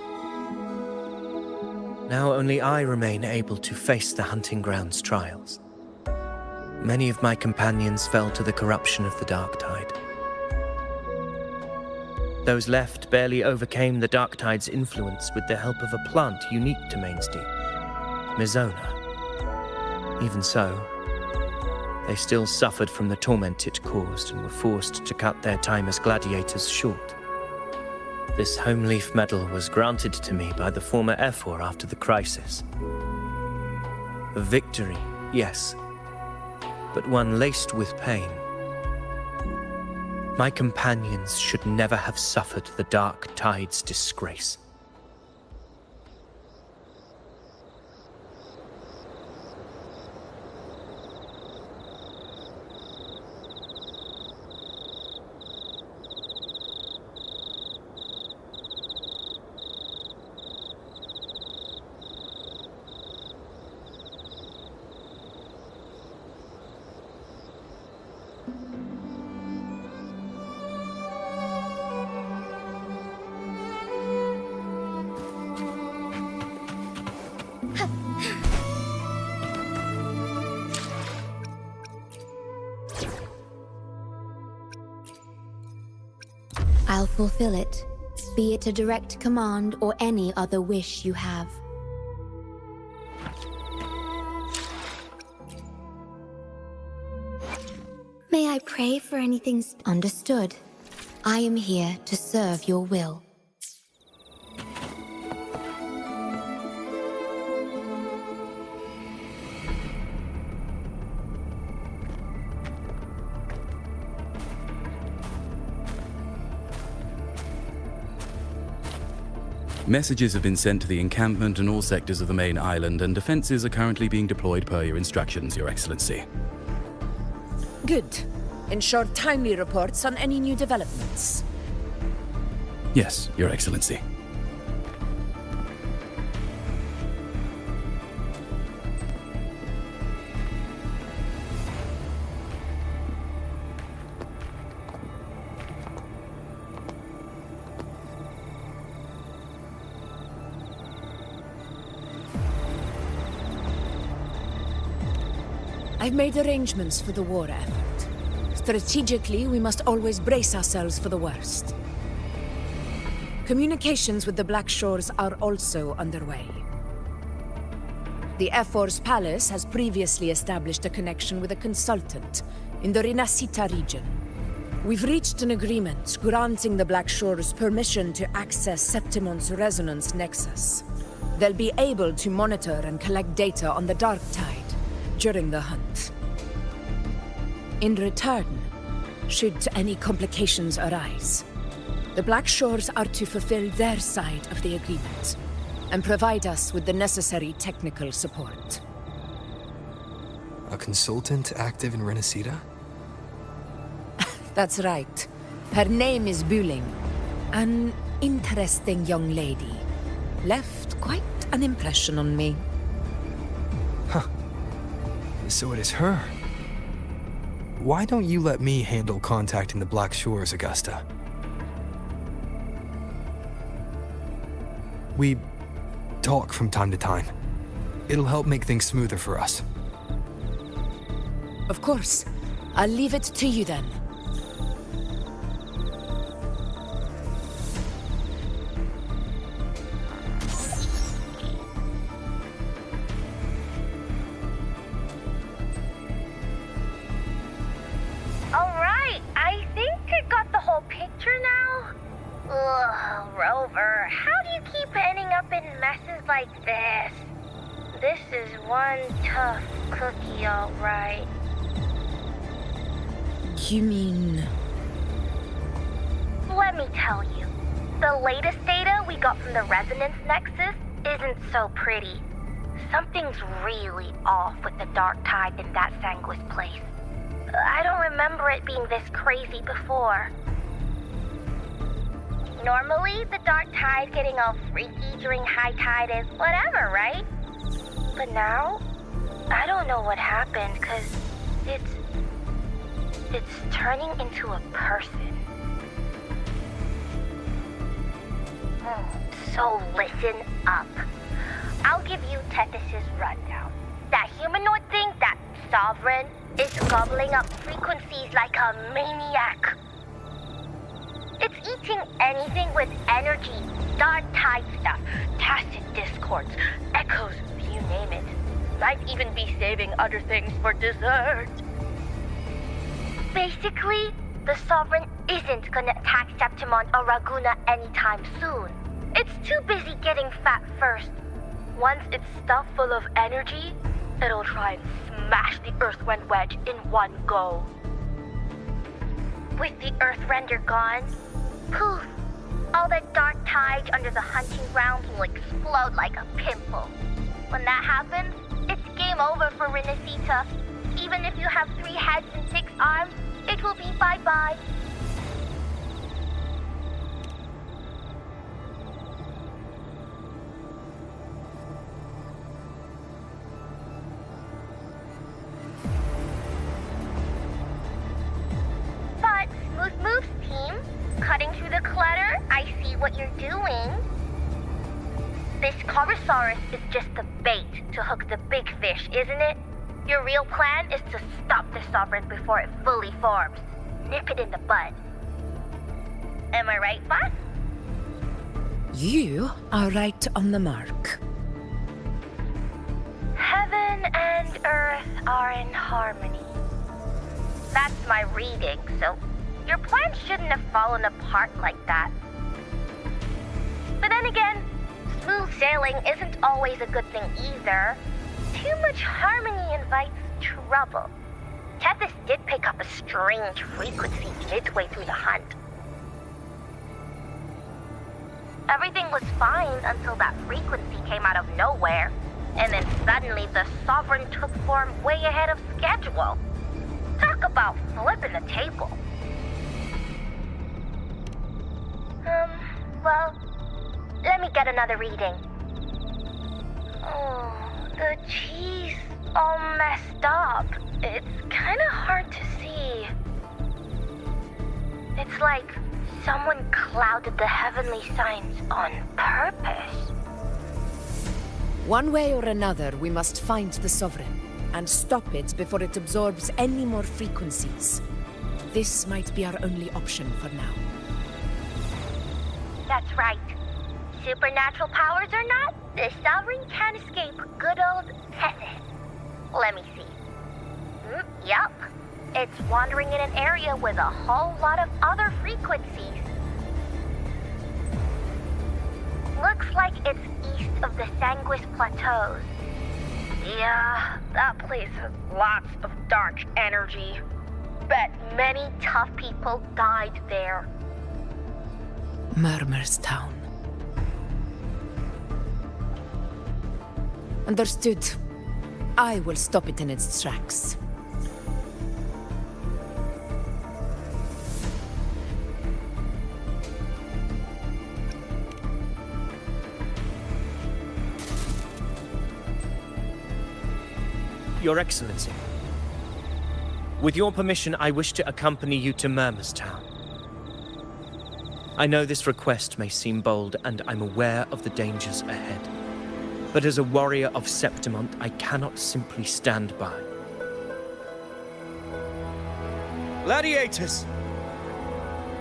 Now only I remain able to face the hunting grounds trials. Many of my companions fell to the corruption of the dark tide. Those left barely overcame the dark tide's influence with the help of a plant unique to Main's Deep, Mizona. Even so, they still suffered from the torment it caused and were forced to cut their time as gladiators short. This home leaf medal was granted to me by the former Ephor after the crisis. A victory, yes, but one laced with pain. My companions should never have suffered the dark tide's disgrace. I'll fulfill it, be it a direct command or any other wish you have. May I pray for anything understood? I am here to serve your will. Messages have been sent to the encampment and all sectors of the main island, and defenses are currently being deployed per your instructions, Your Excellency. Good. Ensure timely reports on any new developments. Yes, Your Excellency. I've made arrangements for the war effort. Strategically, we must always brace ourselves for the worst. Communications with the Black Shores are also underway. The Ephor's palace has previously established a connection with a consultant in the Rinascita region. We've reached an agreement granting the Black Shores permission to access Septimont's resonance nexus. They'll be able to monitor and collect data on the Dark Tide during the hunt. In return, should any complications arise, the Black Shores are to fulfill their side of the agreement and provide us with the necessary technical support. A consultant active in Renacida? That's right. Her name is Buling. An interesting young lady. Left quite an impression on me. Huh. So it is her. Why don't you let me handle contacting the Black Shores, Augusta? We talk from time to time. It'll help make things smoother for us. Of course. I'll leave it to you then. Alright, I think I got the whole picture now. Ugh, Rover, how do you keep ending up in messes like this? This is one tough cookie, alright. You mean... Let me tell you, the latest data we got from the Resonance Nexus isn't so pretty. Something's really off with the Dark Tide in that Sanguis place. I don't remember it being this crazy before. Normally, the Dark Tide getting all freaky during high tide is whatever, right? But now, I don't know what happened, cause it's turning into a person. So listen up. I'll give you Tethys' rundown. That humanoid thing, that Sovereign, is gobbling up frequencies like a maniac. It's eating anything with energy, Dark Tide stuff, tacit discords, echoes, you name it. Might even be saving other things for dessert. Basically, the Sovereign isn't gonna attack Septimont or Raguna anytime soon. It's too busy getting fat first. Once it's stuffed full of energy, it'll try and smash the Earthrend wedge in one go. With the Earthrender gone, poof, all the Dark Tide under the hunting grounds will explode like a pimple. When that happens, it's game over for Renacita. Even if you have 3 heads and 6 arms, it will be bye-bye. But, Smooth Moves team, cutting through the clutter, I see what you're doing. This Corosaurus is just the bait to hook the big fish, isn't it? Your real plan is to stop the Sovereign before it fully forms. Nip it in the bud. Am I right, boss? You are right on the mark. Heaven and Earth are in harmony. That's my reading, so your plan shouldn't have fallen apart like that. But then again, smooth sailing isn't always a good thing either. Too much harmony invites trouble. Tethys did pick up a strange frequency midway through the hunt. Everything was fine until that frequency came out of nowhere, and then suddenly the Sovereign took form way ahead of schedule. Talk about flipping the table. Well, let me get another reading. Oh, the cheese all messed up. It's kind of hard to see. It's like someone clouded the heavenly signs on purpose. One way or another, we must find the Sovereign and stop it before it absorbs any more frequencies. This might be our only option for now. That's right. Supernatural powers or not, the Sovereign can't escape good old Tethys. Let me see. Yup. it's wandering in an area with a whole lot of other frequencies. Looks like it's east of the Sanguis Plateaus. Yeah, that place has lots of dark energy. Bet many tough people died there. Murmur's Town. Understood. I will stop it in its tracks. Your Excellency, with your permission, I wish to accompany you to Murmur's Town. I know this request may seem bold, and I'm aware of the dangers ahead. But as a warrior of Septimont, I cannot simply stand by. Gladiators!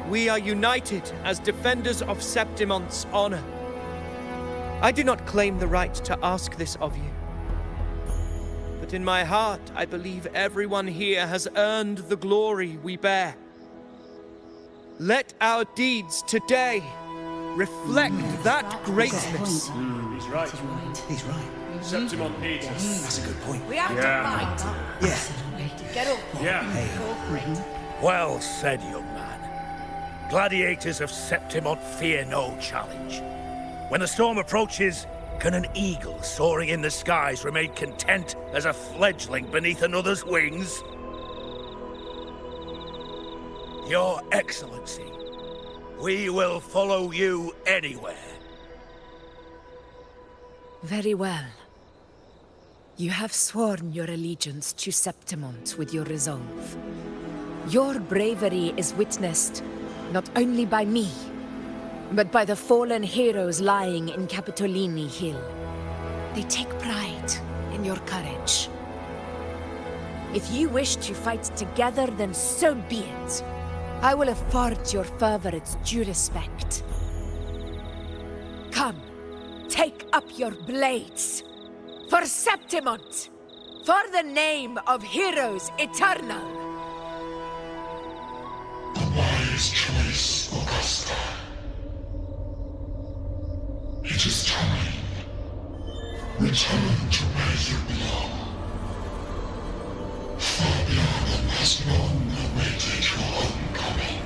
We are united as defenders of Septimont's honor. I do not claim the right to ask this of you. But in my heart, I believe everyone here has earned the glory we bear. Let our deeds today reflect that greatness. He's right. He's right. Septimont needs us. That's a good point. We have to fight. Yeah. Get up. Yeah. Well said, young man. Gladiators of Septimont fear no challenge. When the storm approaches, can an eagle soaring in the skies remain content as a fledgling beneath another's wings? Your Excellency, we will follow you anywhere. Very well. You have sworn your allegiance to Septimont with your resolve. Your bravery is witnessed not only by me, but by the fallen heroes lying in Capitolini Hill. They take pride in your courage. If you wish to fight together, then so be it. I will afford your fervor its due respect. Come, take up your blades. For Septimont! For the name of heroes eternal! The wise choice, Augusta. It is time. Return to where you belong. Fabian has long awaited your homecoming.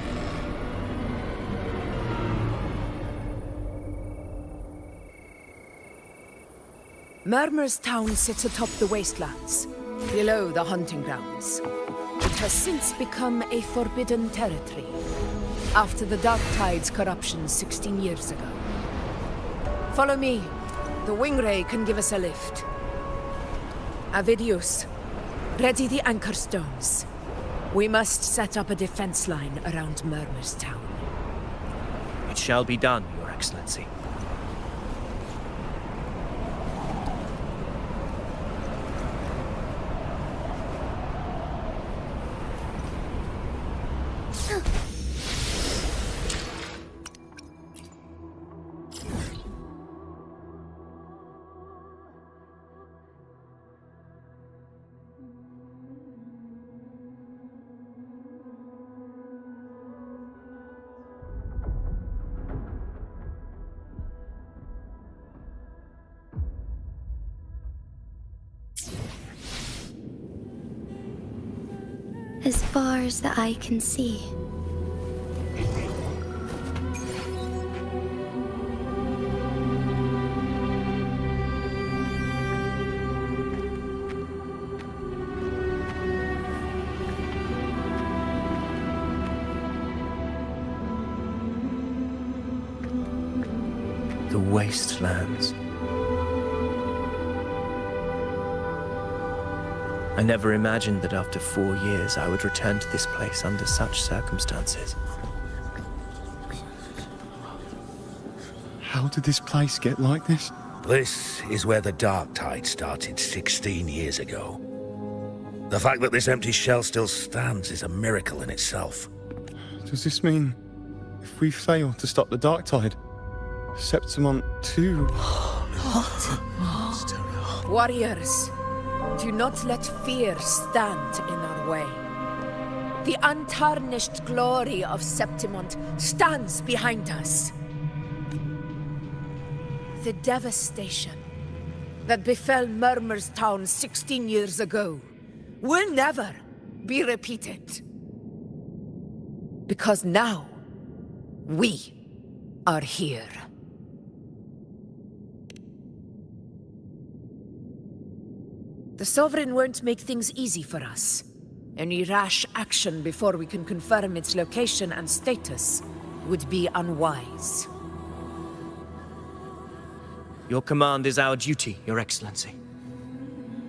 Murmur's Town sits atop the wastelands, below the hunting grounds. It has since become a forbidden territory, after the Dark Tide's corruption 16 years ago. Follow me. The Wingray can give us a lift. Avidius, ready the anchor stones. We must set up a defense line around Murmur's Town. It shall be done, Your Excellency. As far as the eye can see. The wastelands. I never imagined that after 4 years I would return to this place under such circumstances. How did this place get like this? This is where the Dark Tide started 16 years ago. The fact that this empty shell still stands is a miracle in itself. Does this mean if we fail to stop the Dark Tide, Septimont too? Warriors, do not let fear stand in our way. The untarnished glory of Septimont stands behind us. The devastation that befell Murmur's town 16 years ago will never be repeated. Because now, we are here. The Sovereign won't make things easy for us. Any rash action before we can confirm its location and status would be unwise. Your command is our duty, Your Excellency.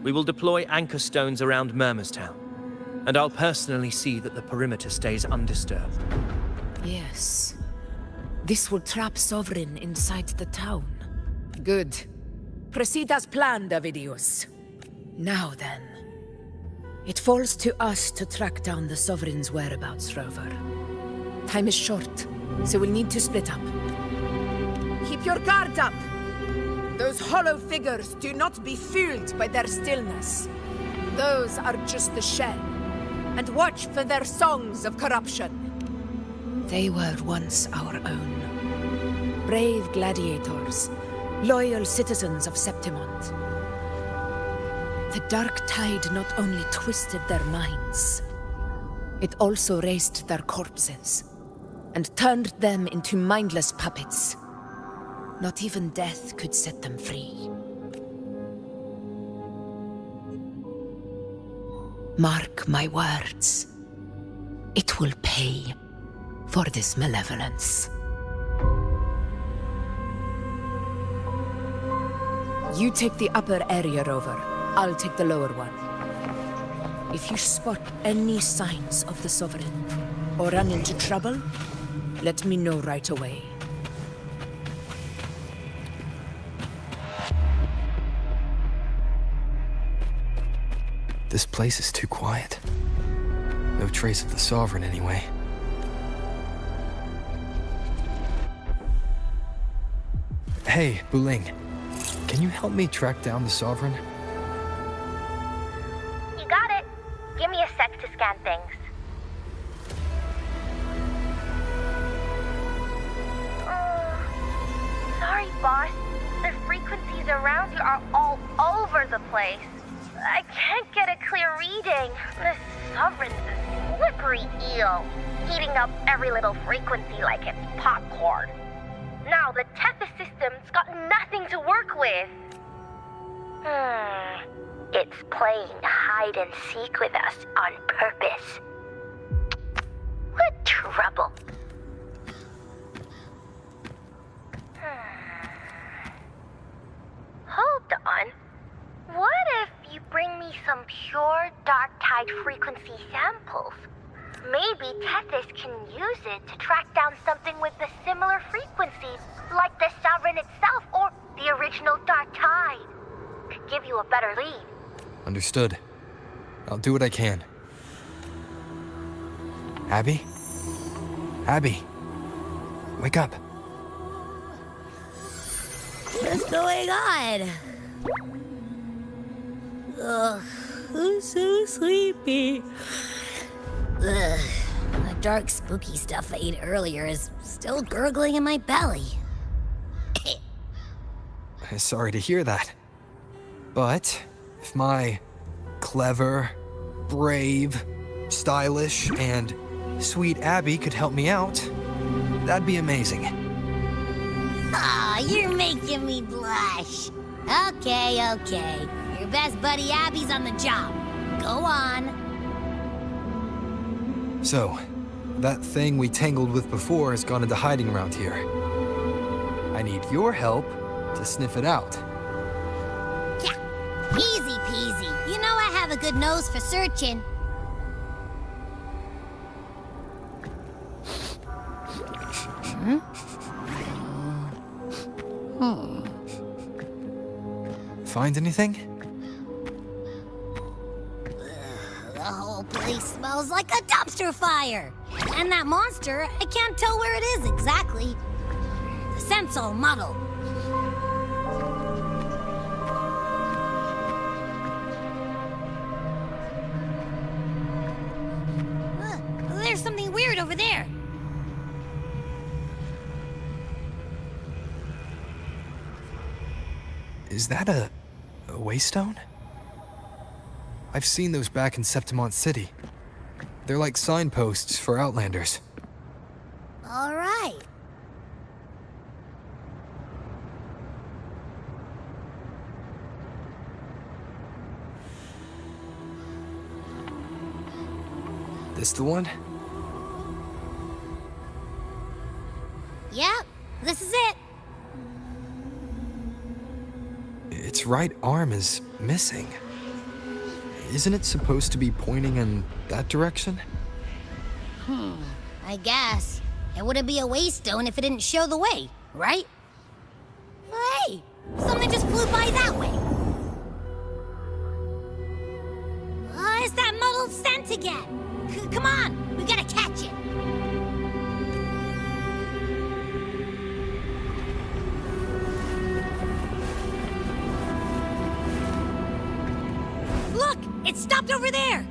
We will deploy anchor stones around Murmurstown, and I'll personally see that the perimeter stays undisturbed. Yes. This will trap Sovereign inside the town. Good. Proceed as planned, Avidius. Now then. It falls to us to track down the Sovereign's whereabouts, Rover. Time is short, so we'll need to split up. Keep your guard up! Those hollow figures do not be fooled by their stillness. Those are just the shell. And watch for their songs of corruption. They were once our own. Brave gladiators, loyal citizens of Septimont. The dark tide not only twisted their minds, it also raised their corpses and turned them into mindless puppets. Not even death could set them free. Mark my words. It will pay for this malevolence. You take the upper area, Rover. I'll take the lower one. If you spot any signs of the Sovereign, or run into trouble, let me know right away. This place is too quiet. No trace of the Sovereign, anyway. Hey, Wuling. Can you help me track down the Sovereign? You got it. Give me a sec to scan things. Sorry, boss. The frequencies around you are all over the place. I can't get a clear reading. The Sovereign's a slippery eel, heating up every little frequency like it's popcorn. Now the Tethys system's got nothing to work with. It's playing hide and seek with us on purpose. What trouble? Hold on. What if you bring me some pure dark tide frequency samples? Maybe Tethys can use it to track down something with a similar frequency, like the Sovereign itself or the original dark tide. Could give you a better lead. Understood. I'll do what I can. Abby? Abby! Wake up. What's going on? Ugh, I'm so sleepy. Ugh, the dark, spooky stuff I ate earlier is still gurgling in my belly. Sorry to hear that. But if my clever, brave, stylish, and sweet Abby could help me out, that'd be amazing. Aw, you're making me blush. Okay. Your best buddy Abby's on the job. Go on. So, that thing we tangled with before has gone into hiding around here. I need your help to sniff it out. Yeah, easy peasy. You know I have a good nose for searching. Find anything? The whole place smells like a dumpster fire. And that monster, I can't tell where it is exactly. The scent's all muddled. over there. Is that a waystone? I've seen those back in Septimont City. They're like signposts for Outlanders. All right. This the one? Yep, this is it. Its right arm is missing. Isn't it supposed to be pointing in that direction? I guess. It wouldn't be a waystone if it didn't show the way, right? Hey, something just flew by that way. It's that muddled scent again. Come on, we gotta catch it. Look, it stopped over there.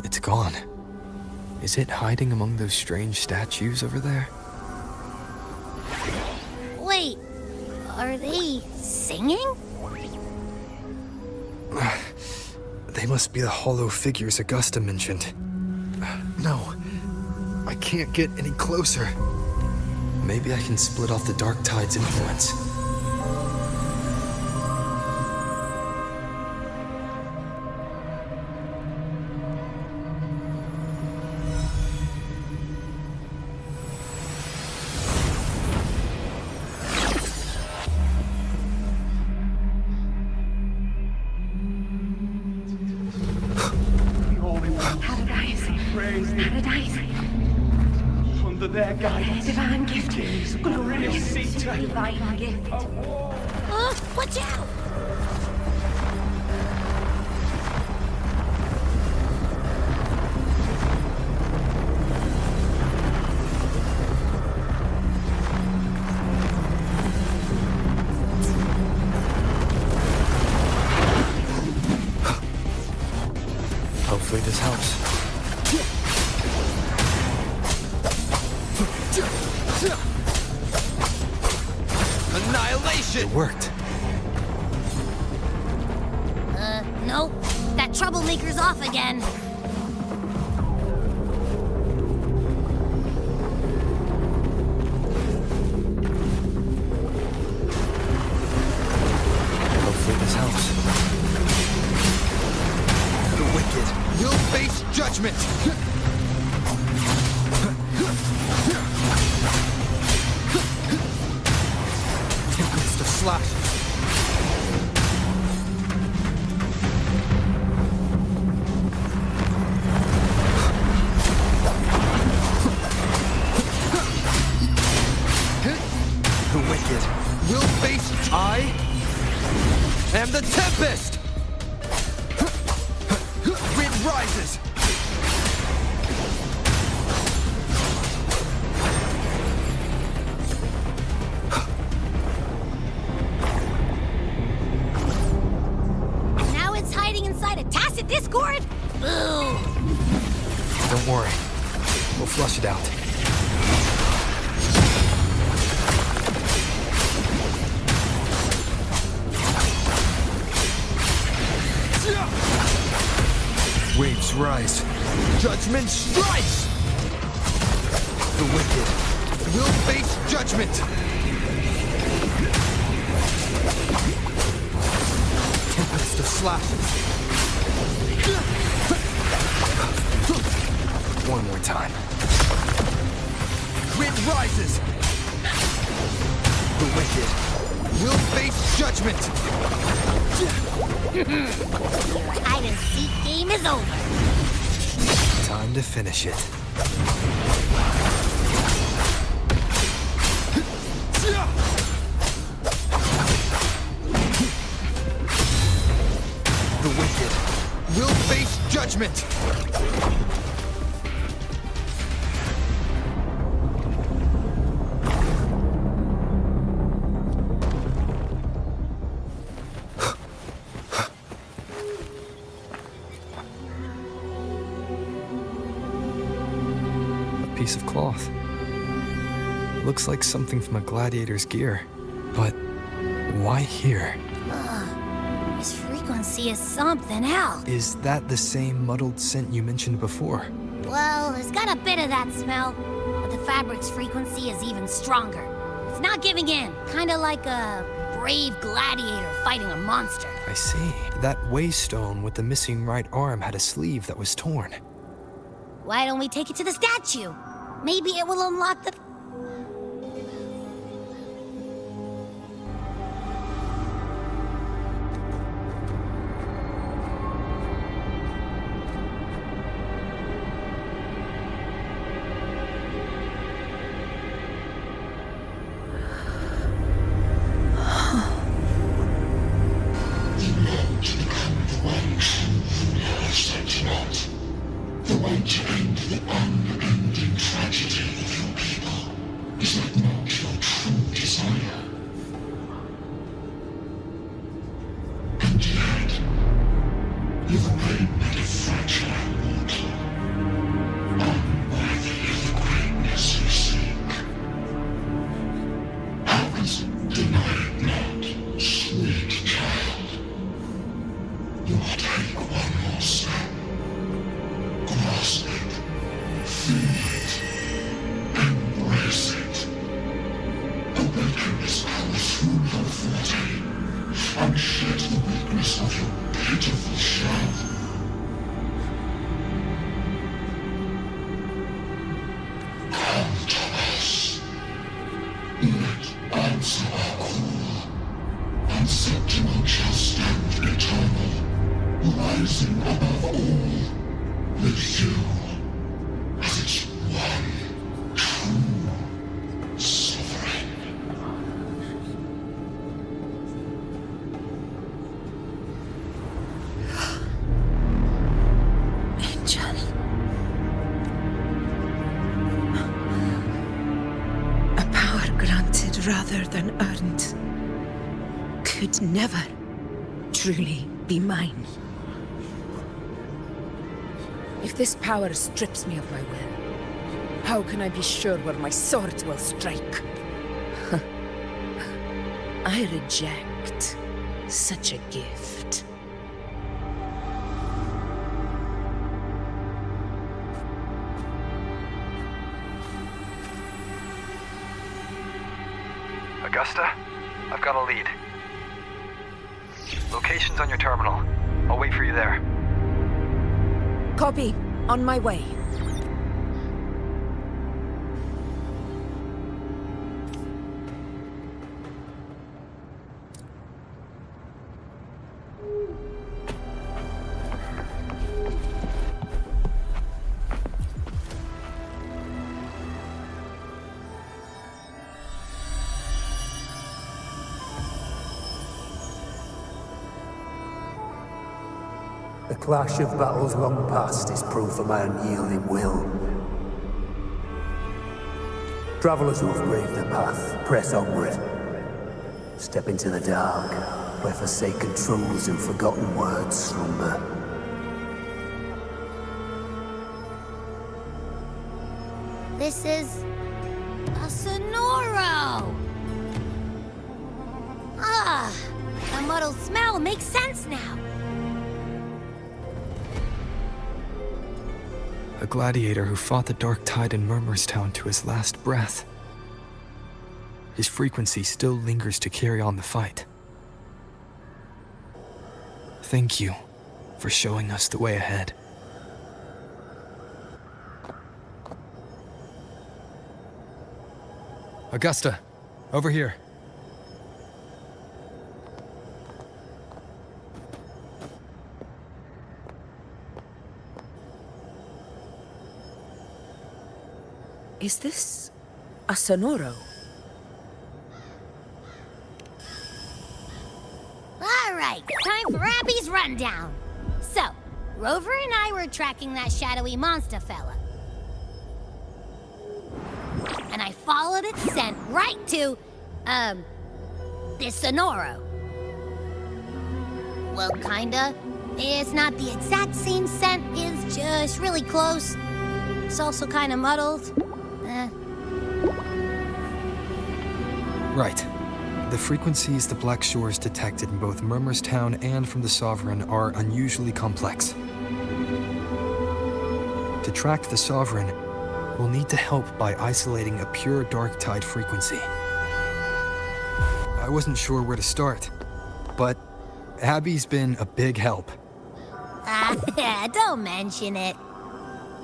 It's gone. Is it hiding among those strange statues over there? Wait, are they singing? They must be the hollow figures Augusta mentioned. No, I can't get any closer. Maybe I can split off the Dark Tide's influence. Paradise. Under their guidance. Divine gift. Glorious divine gift. Watch out! Hopefully this helps. Annihilation! It worked. Nope. That troublemaker's off again. Hopefully this helps. The wicked will face judgment! Tempest of slash. The wicked will face. I am the Tempest! Wind rises! Now it's hiding inside a tacit discord? Boo! Don't worry. We'll flush it out. Waves rise. Judgment strikes! The wicked will face judgment! Tempest of slashes. One more time. Wind rises! The wicked will face judgment! Your hide-and-seek game is over. Time to finish it. The wicked will face judgment! piece of cloth. Looks like something from a gladiator's gear. But why here? This frequency is something else. Is that the same muddled scent you mentioned before? Well, there's got a bit of that smell, but the fabric's frequency is even stronger. It's not giving in, kinda like a brave gladiator fighting a monster. I see. That waystone with the missing right arm had a sleeve that was torn. Why don't we take it to the statue? Maybe it will unlock the... The way to end the unending tragedy of your people. Is that not your true desire? And yet, you remain but a fragile mortal, unworthy of the greatness you seek. Others deny it not, sweet child. You will take one more step. Grasp it, feel it, embrace it. Awaken this power through your forte, and shed the weakness of your pitiful shell. Come to us. Let answer our call, and Septimont shall stand eternal, rising above all. With you as its one true sovereign. Angel. A power granted rather than earned could never truly be mine. If this power strips me of my will, how can I be sure where my sword will strike? I reject such a gift. Augusta, I've got a lead. Location's on your terminal. I'll wait for you there. Copy. On my way. The clash of battles long past is proof of my unyielding will. Travelers who have braved the path, press onward. Step into the dark, where forsaken truths and forgotten words slumber. This is... a Sonoro! Ah, the muddled smell makes sense now. A gladiator who fought the dark tide in Murmurstown to his last breath. His frequency still lingers to carry on the fight. Thank you for showing us the way ahead. Augusta, over here. Is this a Sonoro? All right, time for Abby's rundown. So, Rover and I were tracking that shadowy monster fella. And I followed its scent right to, this Sonoro. Well, kinda. It's not the exact same scent, it's just really close. It's also kinda muddled. Right. The frequencies the Black Shores detected in both Murmurstown and from the Sovereign are unusually complex. To track the Sovereign, we'll need to help by isolating a pure dark tide frequency. I wasn't sure where to start, but Abby's been a big help. Don't mention it.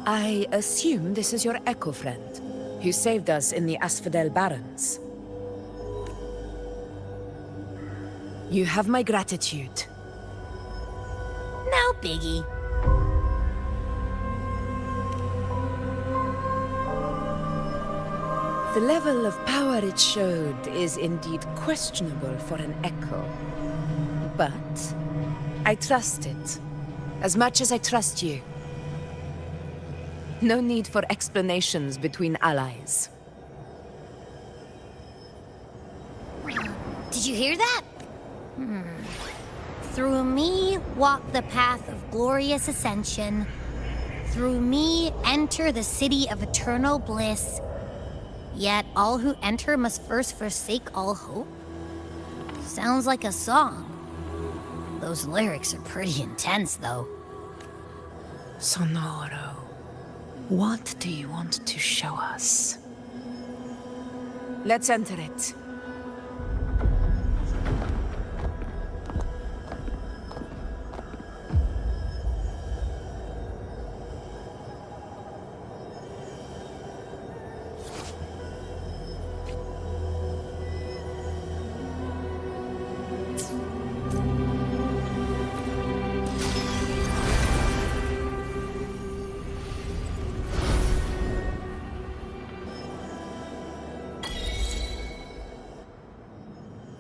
I assume this is your Echo friend, who saved us in the Asphodel Barrens. You have my gratitude. No biggie. The level of power it showed is indeed questionable for an Echo. But I trust it, as much as I trust you. No need for explanations between allies. Did you hear that? Through me walk the path of glorious ascension. Through me enter the city of eternal bliss. Yet all who enter must first forsake all hope? Sounds like a song. Those lyrics are pretty intense, though. Sonoro, what do you want to show us? Let's enter it.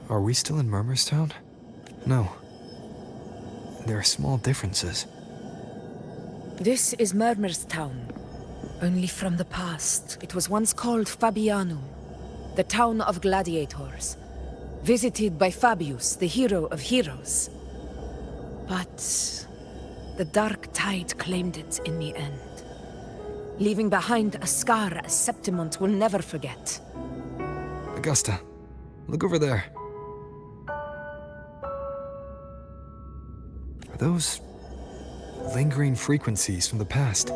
Are we still in Murmurstown? No. There are small differences. This is Murmurstown, only from the past. It was once called Fabianum, the town of gladiators, visited by Fabius, the hero of heroes. But the dark tide claimed it in the end, leaving behind a scar Septimont will never forget. Augusta, look over there. Are those lingering frequencies from the past?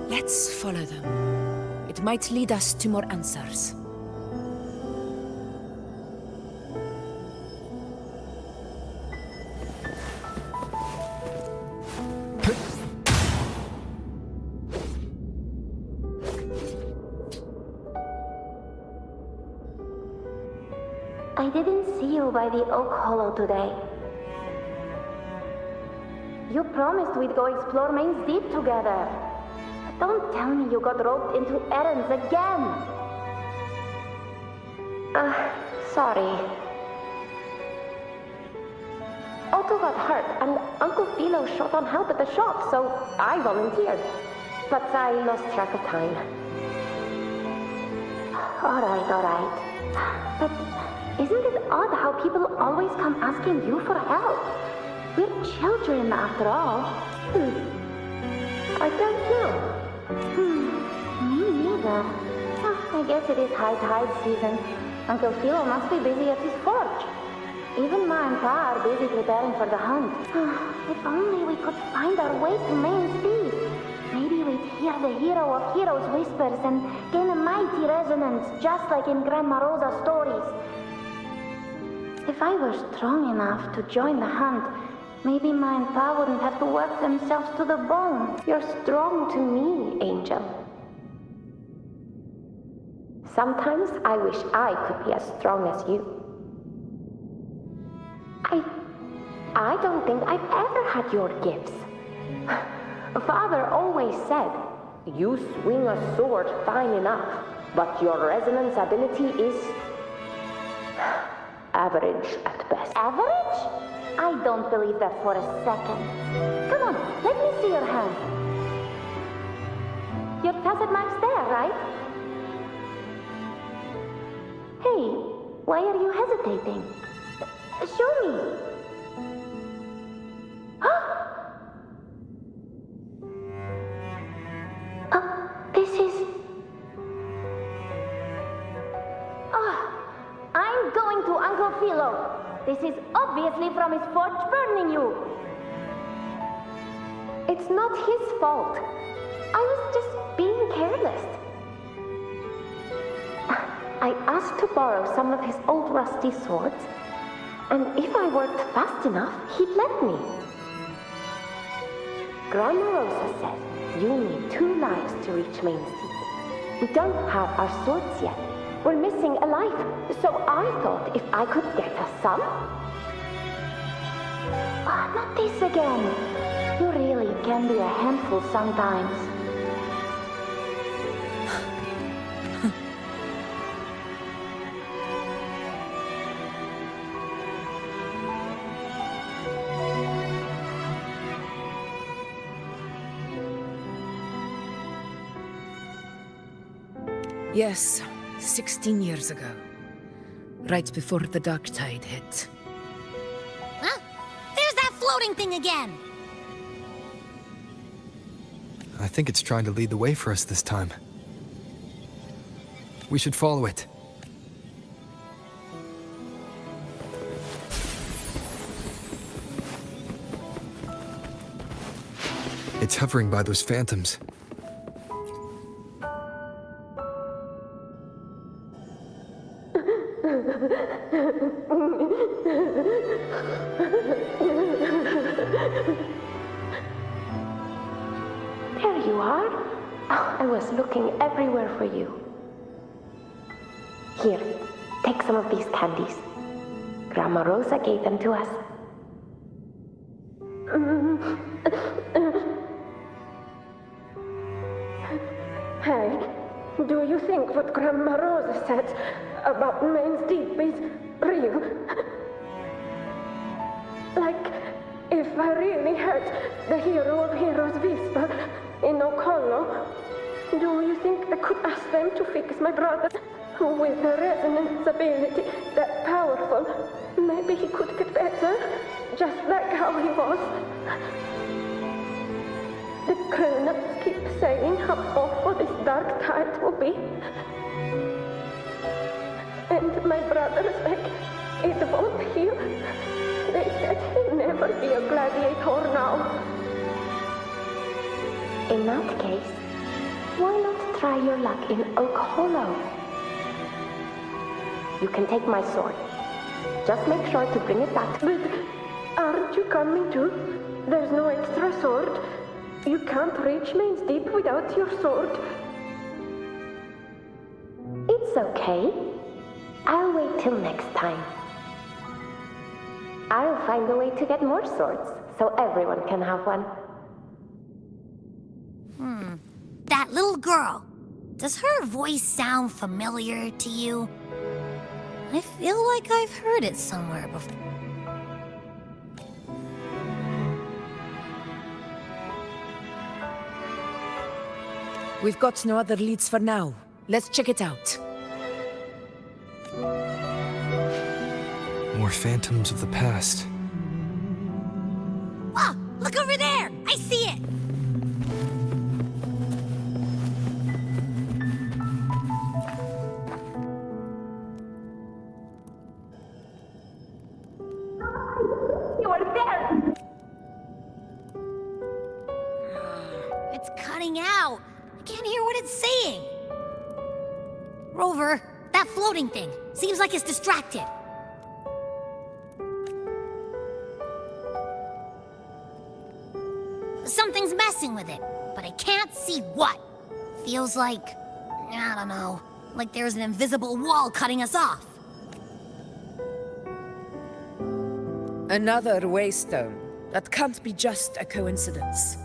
Let's follow them. It might lead us to more answers. I didn't see you by the Oak Hollow today. You promised we'd go explore Main's Deep together. But don't tell me you got roped into errands again. Sorry. Otto got hurt, and Uncle Philo short on help at the shop, so I volunteered. But I lost track of time. All right. But isn't it odd how people always come asking you for help? We're children, after all. I don't know. Me neither. I guess it is high tide season. Uncle Philo must be busy at his forge. Even Ma and Pa are busy preparing for the hunt. If only we could find our way to Main's Deep. Maybe we'd hear the hero of heroes whispers and gain a mighty resonance, just like in Grandma Rosa's stories. If I were strong enough to join the hunt, maybe Ma and Pa wouldn't have to work themselves to the bone. You're strong to me, Angel. Sometimes I wish I could be as strong as you. I don't think I've ever had your gifts. Father always said, you swing a sword fine enough, but your resonance ability is average at best. Average? I don't believe that for a second. Come on, let me see your hand. Your tacit mark's there, right? Hey, why are you hesitating? Show me. This is I'm going to Uncle Philo. This is obviously from his forge burning you. It's not his fault. I was just being careless. I asked to borrow some of his old rusty swords, and if I worked fast enough, he'd let me. Grandma Rosa says you need 2 lives to reach Main Street. We don't have our swords yet. We're missing a life, so I thought if I could get us some... Ah, not this again. You really can be a handful sometimes. Yes, 16 years ago. Right before the dark tide hit. Huh? There's that floating thing again! I think it's trying to lead the way for us this time. We should follow it. It's hovering by those phantoms. There you are. Oh, I was looking everywhere for you. Here, take some of these candies. Grandma Rosa gave them to us. Hey, do you think what Grandma Rosa said about Main's Deep is real? Like, if I really had the hero of heroes whisper in Okolo, do you think I could ask them to fix my brother? With a resonance ability that powerful, maybe he could get better, just like how he was. The grown-ups keep saying how awful this dark tide will be. And my brother's back, it won't heal. They said he'll never be a gladiator now. In that case, why not try your luck in Oak Hollow? You can take my sword. Just make sure to bring it back. But aren't you coming too? There's no extra sword. You can't reach Main's Deep without your sword. It's okay. I'll wait till next time. I'll find a way to get more swords, so everyone can have one. That little girl. Does her voice sound familiar to you? I feel like I've heard it somewhere before. We've got no other leads for now. Let's check it out. More phantoms of the past. Ah, look over there! I see it! You are there! It's cutting out. I can't hear what it's saying. Rover, that floating thing. Seems like it's distracted. Something's messing with it, but I can't see what. Feels like, I don't know, like there's an invisible wall cutting us off. Another waystone. That can't be just a coincidence.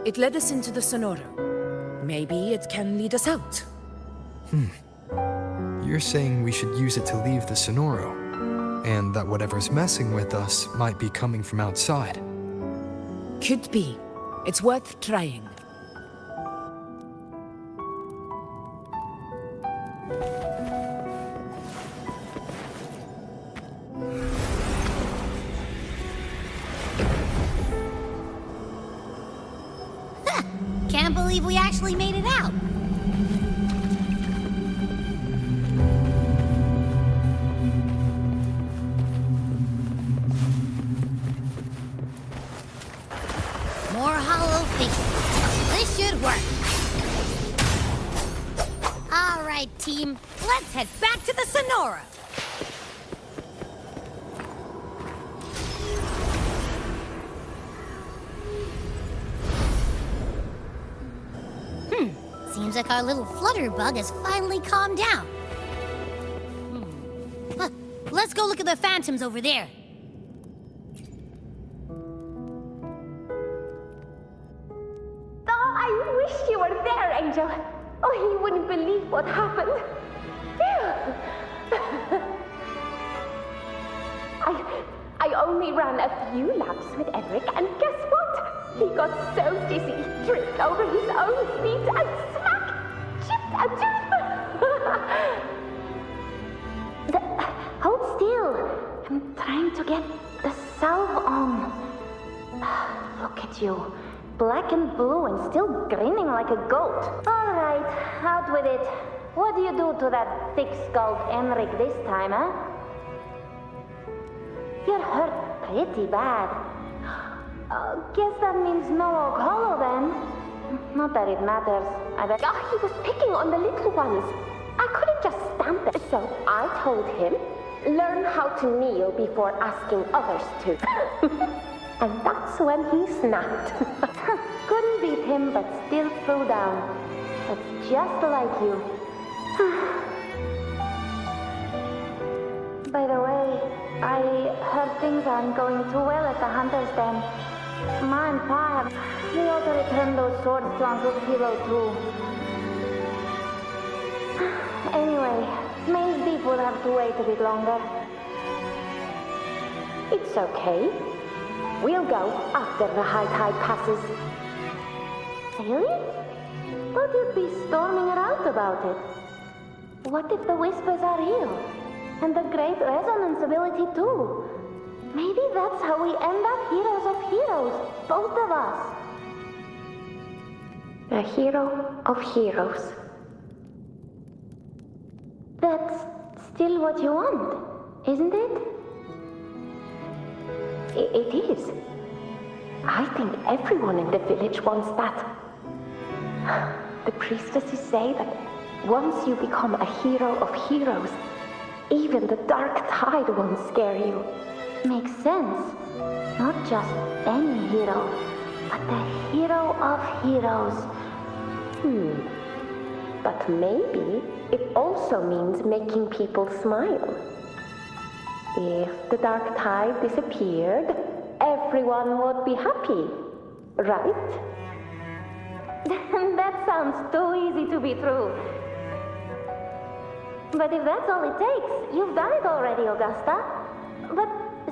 It led us into the Sonoro. Maybe it can lead us out. You're saying we should use it to leave the Sonoro, and that whatever's messing with us might be coming from outside. Could be. It's worth trying. Can't believe we actually made it out. right, team. Let's head back to the Sonora. Seems like our little flutterbug has finally calmed down. Huh. Let's go look at the phantoms over there. Oh, I wish you were there, Angel. Oh, you wouldn't believe what happened. I only ran a few laps with Eric, and guess what? He got so dizzy, he tripped over his own feet and chipped a tooth. Hold still. I'm trying to get the salve on. Look at you. Black and blue and still grinning like a goat. All right, out with it. What do you do to that thick-skulled Enric this time, huh? You're hurt pretty bad. Guess that means no Oak Hollow then. Not that it matters. He was picking on the little ones. I couldn't just stand there. So I told him, learn how to kneel before asking others to. And that's when he snapped. Couldn't beat him, but still threw down. That's just like you. By the way, I heard things aren't going too well at the Hunter's Den. Ma and Pa, they ought to return those swords to Uncle Hero too. Anyway, Maze Deep will have to wait a bit longer. It's okay. We'll go after the high tide passes. Really? Thought you'd be storming around about it. What if the whispers are real? And the great resonance ability too? Maybe that's how we end up heroes of heroes, both of us. A hero of heroes. That's still what you want, isn't it? It is. I think everyone in the village wants that. The priestesses say that once you become a hero of heroes, even the dark tide won't scare you. Makes sense. Not just any hero, but the hero of heroes. But maybe it also means making people smile. If the dark tide disappeared, everyone would be happy, right? That sounds too easy to be true. But if that's all it takes, you've done it already, Augusta. But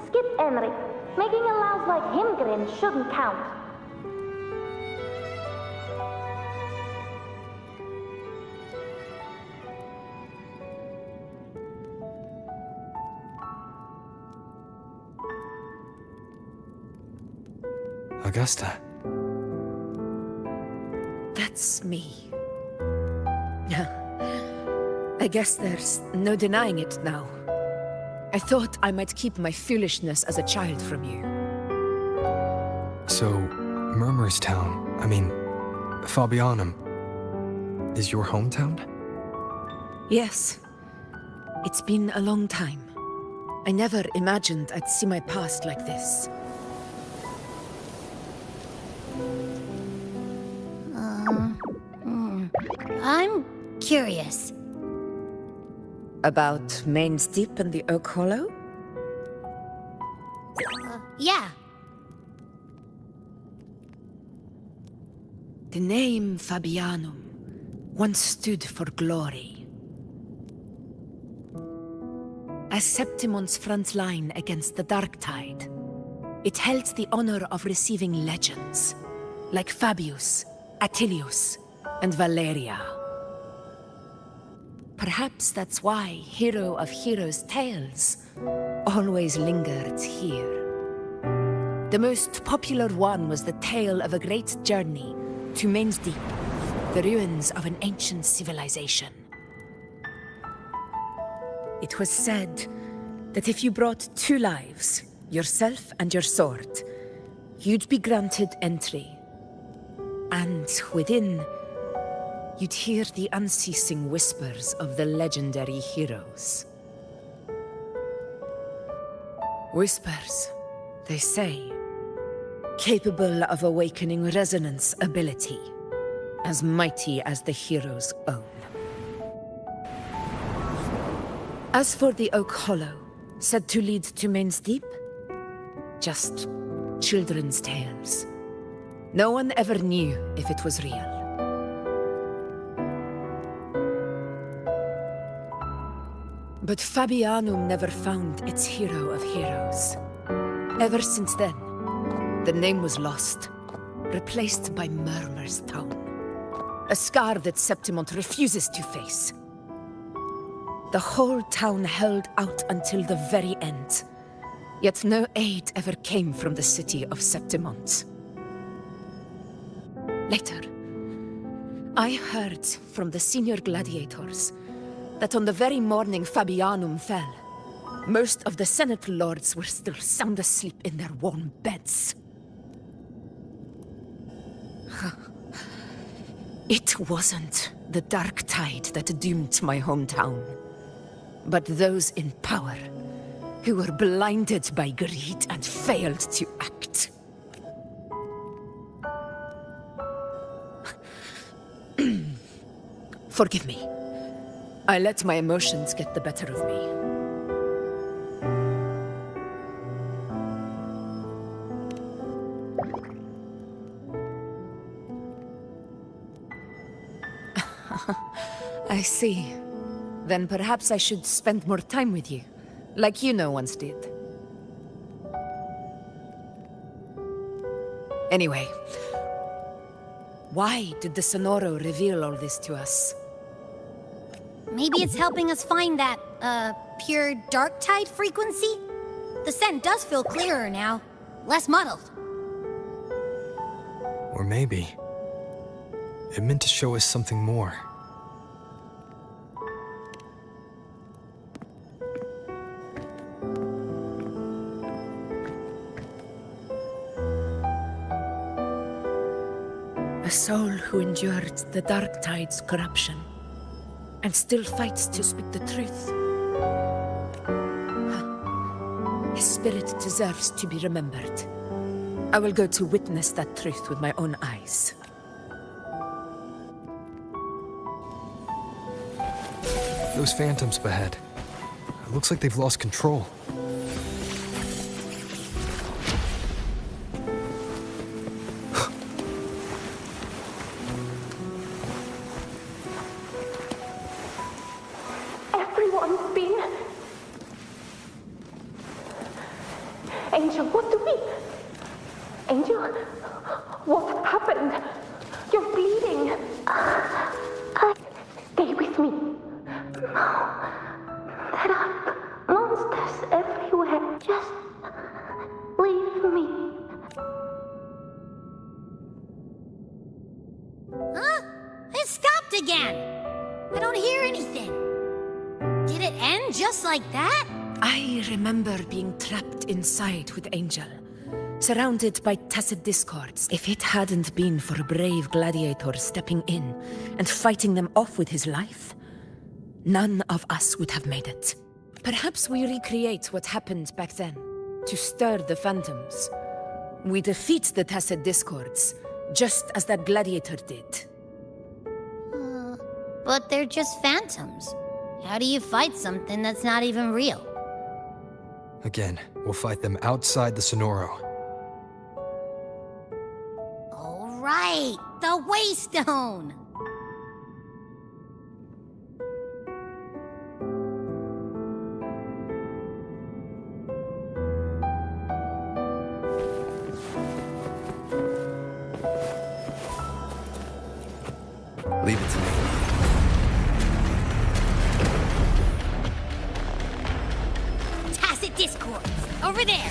skip Enric. Making a louse like him grin shouldn't count. Augusta. That's me. I guess there's no denying it now. I thought I might keep my foolishness as a child from you. So, Murmurstown, Fabianum, is your hometown? Yes. It's been a long time. I never imagined I'd see my past like this. I'm curious. About Main's Deep and the Oak Hollow? Yeah. The name Fabianum once stood for glory. As Septimont's front line against the dark tide, it held the honor of receiving legends, like Fabius, Attilius, and Valeria. Perhaps that's why Hero of Heroes' tales always lingered here. The most popular one was the tale of a great journey to Main's Deep, the ruins of an ancient civilization. It was said that if you brought 2 lives, yourself and your sword, you'd be granted entry. And within, you'd hear the unceasing whispers of the legendary heroes. Whispers, they say, capable of awakening resonance ability, as mighty as the hero's own. As for the Oak Hollow, said to lead to Main's Deep, just children's tales. No one ever knew if it was real. But Fabianum never found its hero of heroes. Ever since then, the name was lost, replaced by Murmur's Town. A scar that Septimont refuses to face. The whole town held out until the very end, yet no aid ever came from the city of Septimont. Later, I heard from the senior gladiators that on the very morning Fabianum fell, most of the Senate lords were still sound asleep in their warm beds. It wasn't the dark tide that doomed my hometown, but those in power who were blinded by greed and failed to act. Forgive me. I let my emotions get the better of me. I see. Then perhaps I should spend more time with you, like IUNO once did. Anyway, why did the Sonoro reveal all this to us? Maybe it's helping us find that, pure dark tide frequency? The scent does feel clearer now, less muddled. Or maybe it meant to show us something more. A soul who endured the dark tide's corruption and still fights to speak the truth. His spirit deserves to be remembered. I will go to witness that truth with my own eyes. Those phantoms ahead. It looks like they've lost control. Everyone's been... Angel, what do we... Angel, what happened? You're bleeding. Stay with me. No. There are monsters everywhere. Just leave me. Huh? It stopped again! I don't hear anything. Did it end just like that? I remember being trapped inside with Angel, surrounded by tacit discords. If it hadn't been for a brave gladiator stepping in and fighting them off with his life, none of us would have made it. Perhaps we recreate what happened back then, to stir the phantoms. We defeat the tacit discords, just as that gladiator did. But they're just phantoms. How do you fight something that's not even real? Again, we'll fight them outside the Sonoro. All right, the Waystone! Leave it to me. Tacit discords! Over there!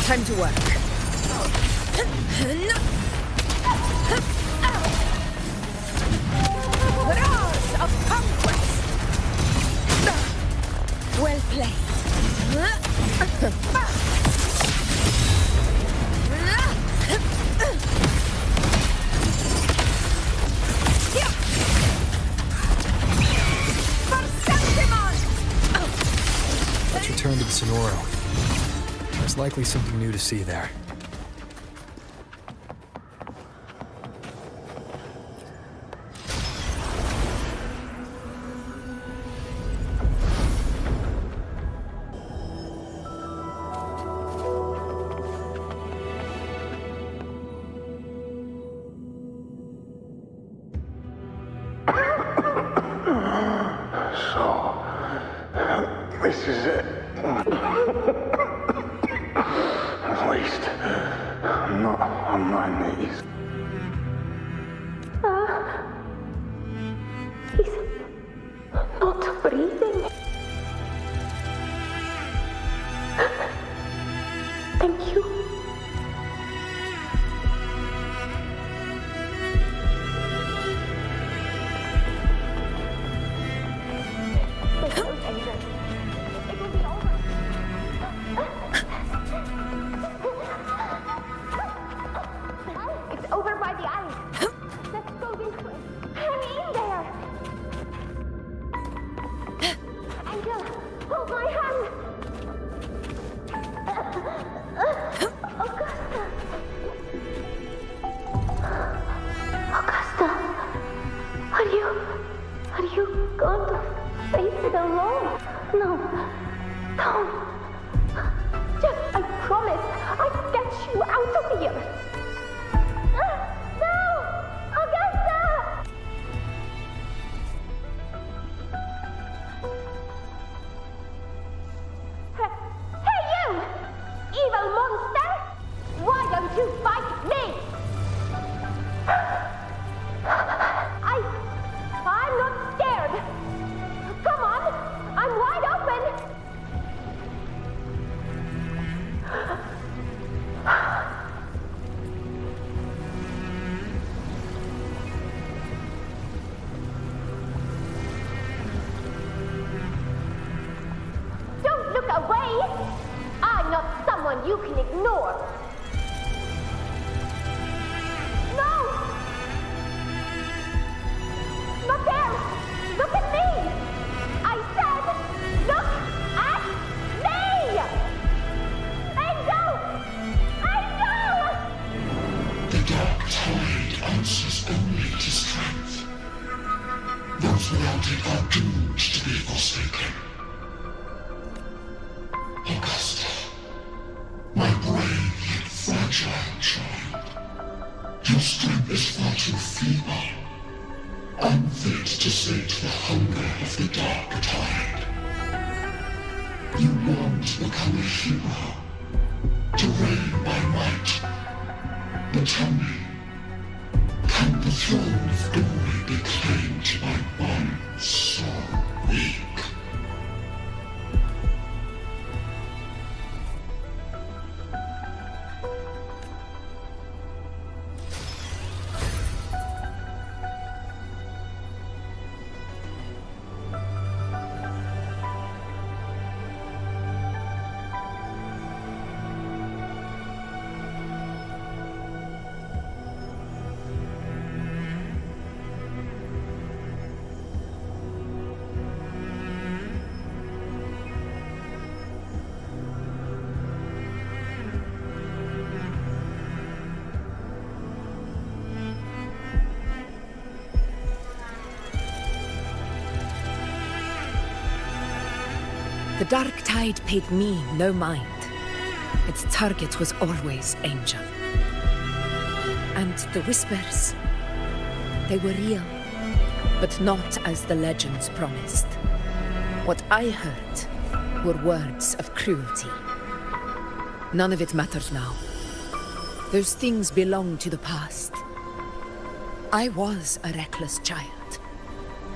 Time to work. Roars of conquest! Well played. Sonoro. There's likely something new to see there. This is it. At least, I'm not on my knees. He's not breathing. Thank you. It's over by the ice. Let's go this way. Hang in there. Angel, hold my hand. Augusta, are you going to face it alone? No, don't. Just, I promise, I'll get you out of here. No! Augusta! Hey, you! Evil monster! Why don't you fight me? I'm not scared. Come on, I'm wide open. Don't look away. I'm not someone you can ignore. No! Not there! Look at me! I said, look at me! Angel! Angel! The dark tide answers only to strength. Those without it are doomed to be forsaken. Augusta, my brave yet fragile child, your strength is far too feeble, unfit to sate the hunger of the dark tide. You want to become a hero, to reign by might. But tell me, can the throne of glory be claimed by one so weak? The dark tide paid me no mind. Its target was always Angel. And the whispers, they were real, but not as the legends promised. What I heard were words of cruelty. None of it matters now. Those things belong to the past. I was a reckless child,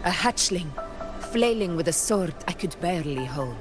a hatchling, flailing with a sword I could barely hold.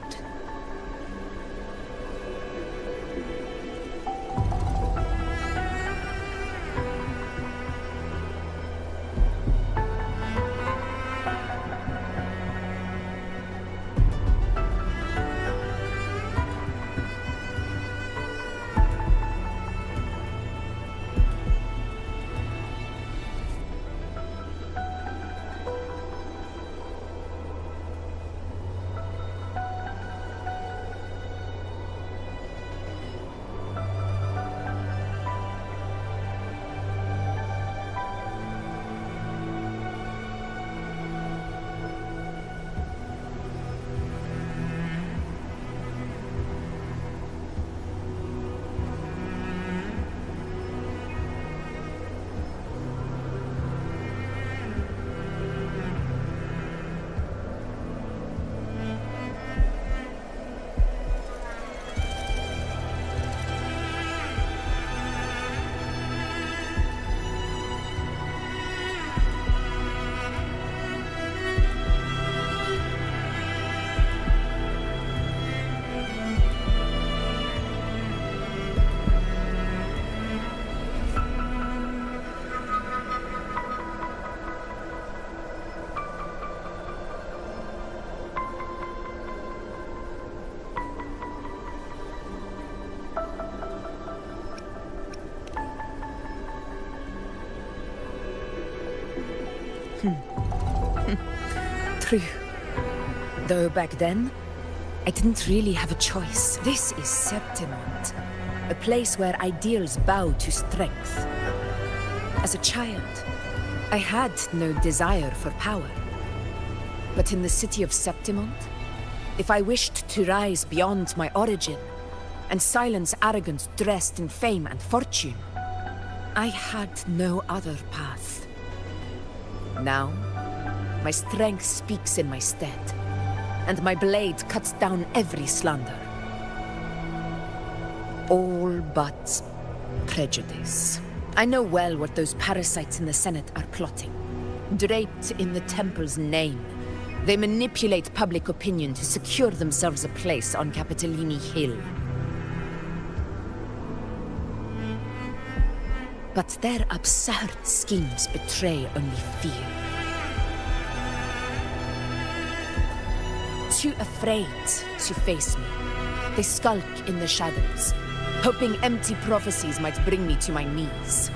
True. Though back then, I didn't really have a choice. This is Septimont, a place where ideals bow to strength. As a child, I had no desire for power. But in the city of Septimont, if I wished to rise beyond my origin and silence arrogance dressed in fame and fortune, I had no other path. Now, my strength speaks in my stead, and my blade cuts down every slander. All but prejudice. I know well what those parasites in the Senate are plotting. Draped in the Temple's name, they manipulate public opinion to secure themselves a place on Capitolini Hill. But their absurd schemes betray only fear. Too afraid to face me, they skulk in the shadows, hoping empty prophecies might bring me to my knees.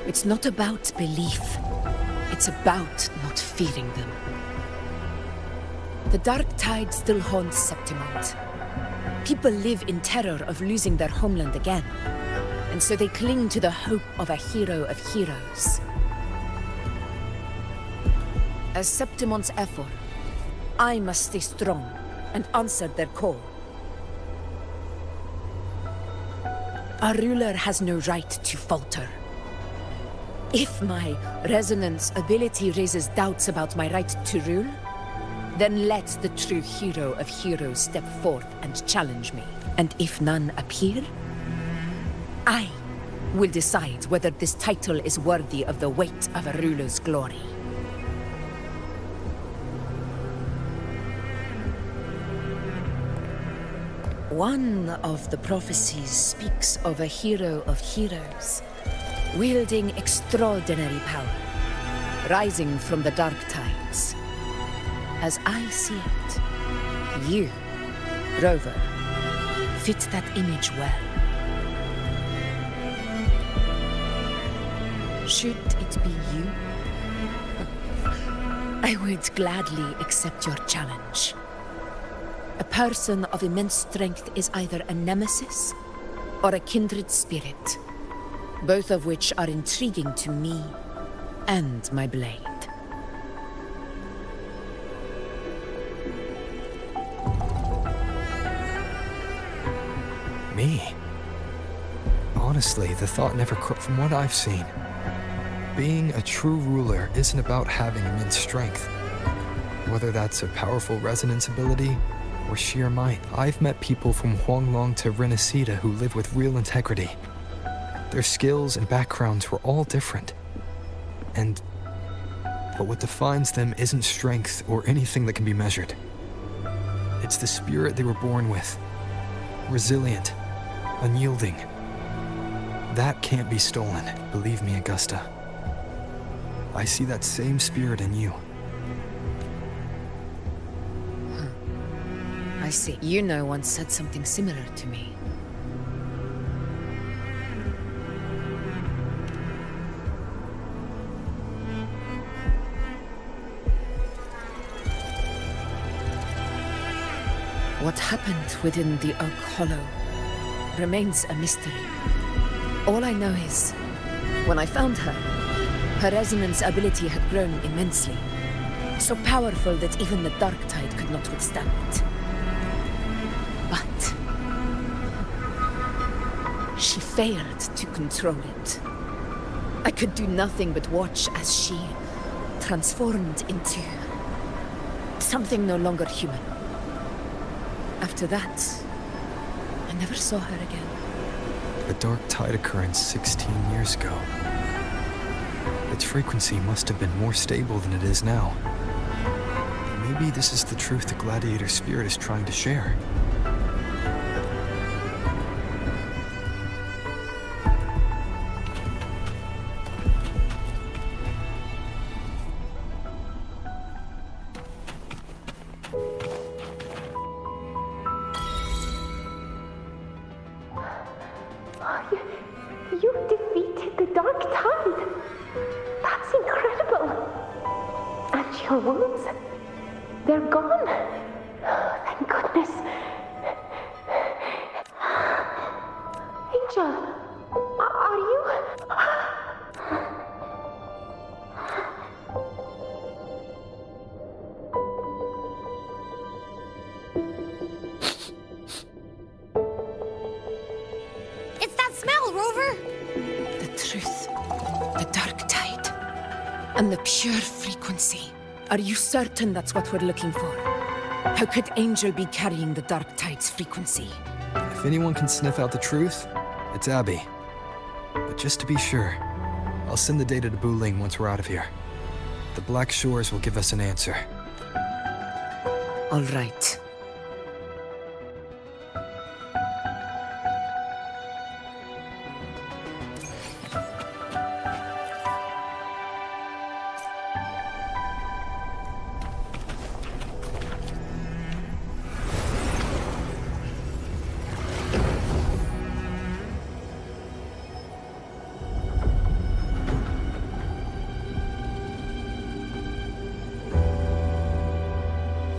It's not about belief. It's about not fearing them. The dark tide still haunts Septimont. People live in terror of losing their homeland again, and so they cling to the hope of a hero of heroes. As Septimont's effort, I must stay strong and answer their call. Our ruler has no right to falter. If my resonance ability raises doubts about my right to rule, then let the true hero of heroes step forth and challenge me. And if none appear, I will decide whether this title is worthy of the weight of a ruler's glory. One of the prophecies speaks of a hero of heroes, wielding extraordinary power, rising from the dark tides. As I see it, you, Rover, fit that image well. Should it be you, I would gladly accept your challenge. A person of immense strength is either a nemesis or a kindred spirit, both of which are intriguing to me and my blade. Me? Honestly, the thought never crossed from what I've seen. Being a true ruler isn't about having immense strength. Whether that's a powerful resonance ability or sheer might. I've met people from Huanglong to Renacida who live with real integrity. Their skills and backgrounds were all different. But what defines them isn't strength or anything that can be measured. It's the spirit they were born with. Resilient, unyielding. That can't be stolen, believe me, Augusta. I see that same spirit in you. I see. IUNO once said something similar to me. What happened within the Oak Hollow remains a mystery. All I know is, when I found her, her resonance ability had grown immensely. So powerful that even the Dark Tide could not withstand it. But she failed to control it. I could do nothing but watch as she transformed into something no longer human. After that, I never saw her again. A Dark Tide occurrence 16 years ago. Its frequency must have been more stable than it is now. Maybe this is the truth the Gladiator spirit is trying to share. You defeated the Dark Tide. That's incredible. And your wounds, they're gone. Thank goodness. Angel, are you? It's that smell, Rover! The truth, the Dark Tide, and the pure frequency. Are you certain that's what we're looking for? How could Angel be carrying the Dark Tide's frequency? If anyone can sniff out the truth, it's Abby. But just to be sure, I'll send the data to Buling once we're out of here. The Black Shores will give us an answer. All right.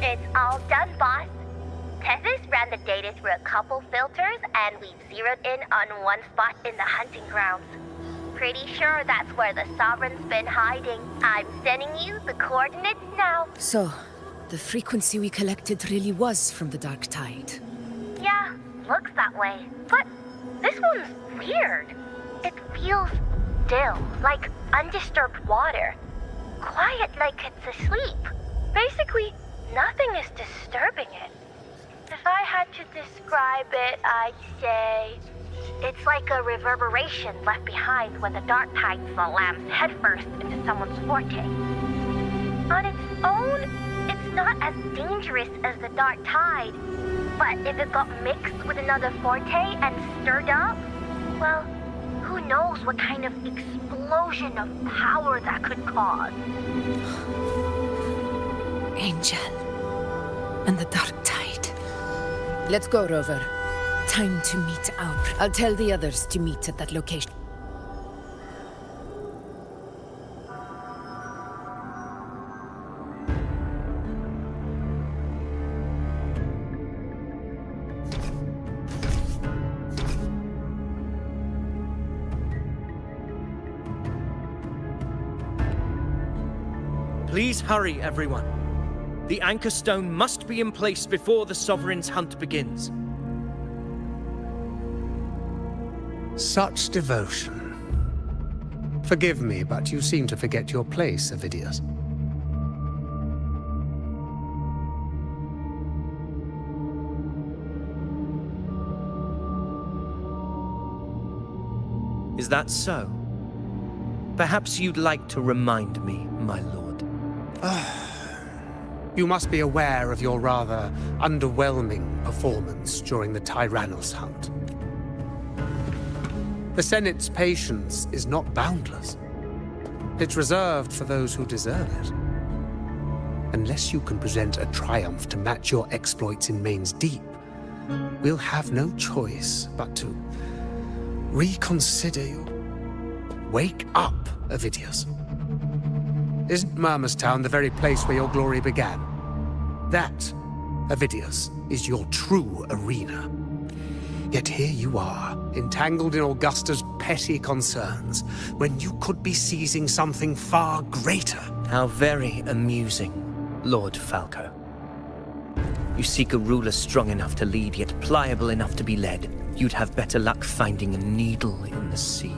It's all done, boss. Tethys ran the data through a couple filters, and we've zeroed in on one spot in the hunting grounds. Pretty sure that's where the Sovereign's been hiding. I'm sending you the coordinates now. So, the frequency we collected really was from the Dark Tide. Yeah, looks that way. But this one's weird. It feels still, like undisturbed water. Quiet like it's asleep. Basically, nothing is disturbing it. If I had to describe it, I'd say it's like a reverberation left behind when the Dark Tide slams headfirst into someone's forte. On its own, it's not as dangerous as the Dark Tide, but if it got mixed with another forte and stirred up, well, who knows what kind of explosion of power that could cause. Angel and the Dark Tide. Let's go, Rover. Time to meet Aur. I'll tell the others to meet at that location. Please hurry, everyone. The Anchor Stone must be in place before the Sovereign's hunt begins. Such devotion. Forgive me, but you seem to forget your place, Avidius. Is that so? Perhaps you'd like to remind me, my lord. You must be aware of your rather underwhelming performance during the Tyrannos hunt. The Senate's patience is not boundless. It's reserved for those who deserve it. Unless you can present a triumph to match your exploits in Main's Deep, we'll have no choice but to reconsider you. Wake up, Avidius. Isn't Murmurstown the very place where your glory began? That, Avidius, is your true arena. Yet here you are, entangled in Augusta's petty concerns, when you could be seizing something far greater. How very amusing, Lord Falco. You seek a ruler strong enough to lead, yet pliable enough to be led. You'd have better luck finding a needle in the sea.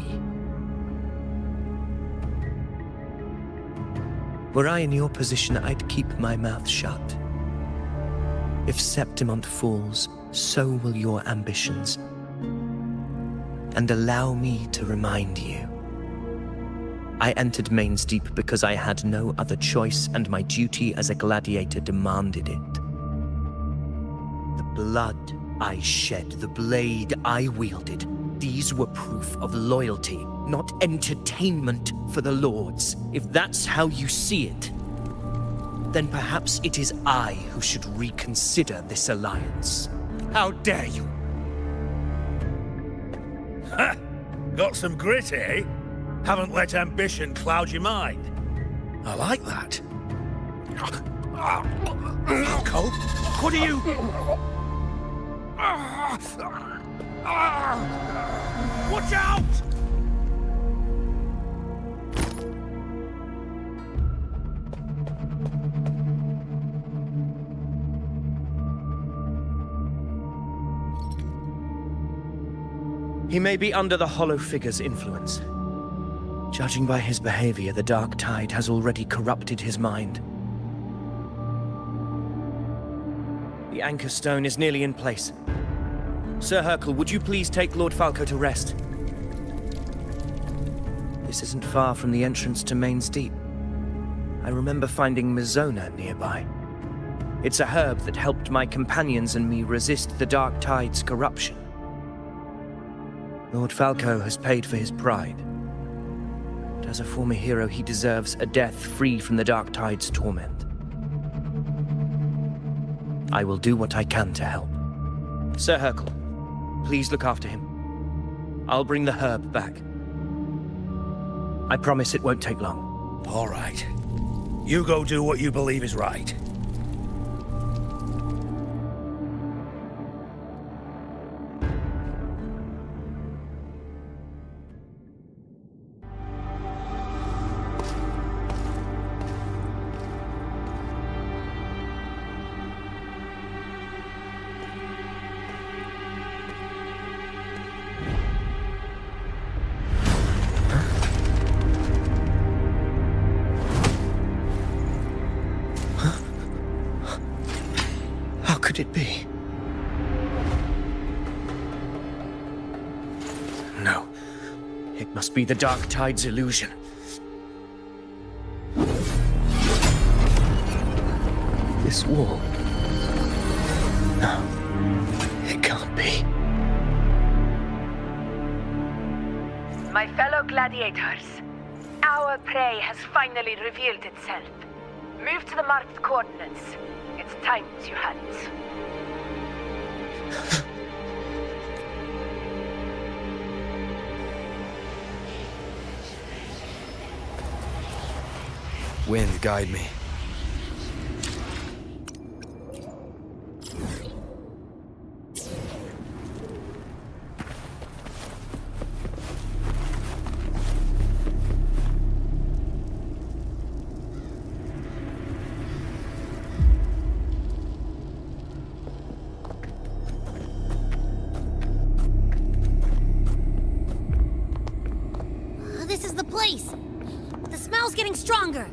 Were I in your position, I'd keep my mouth shut. If Septimont falls, so will your ambitions. And allow me to remind you. I entered Main's Deep because I had no other choice, and my duty as a gladiator demanded it. The blood I shed, the blade I wielded, these were proof of loyalty, not entertainment for the lords. If that's how you see it, then perhaps it is I who should reconsider this alliance. How dare you? Ha! Got some grit, eh? Haven't let ambition cloud your mind. I like that. Falco, what are you... Watch out! He may be under the Hollow Figure's influence. Judging by his behavior, the Dark Tide has already corrupted his mind. The Anchor Stone is nearly in place. Sir Hercule, would you please take Lord Falco to rest? This isn't far from the entrance to Main's Deep. I remember finding Mizona nearby. It's a herb that helped my companions and me resist the Dark Tide's corruption. Lord Falco has paid for his pride. But as a former hero, he deserves a death free from the Dark Tide's torment. I will do what I can to help. Sir Hercule, please look after him. I'll bring the herb back. I promise it won't take long. All right. You go do what you believe is right. Could it be? No. It must be the Dark Tide's illusion. This wall. No. It can't be. My fellow gladiators, our prey has finally revealed itself. Move to the marked coordinates. It's time to hunt. Wind, guide me. This is the place. signal's getting stronger.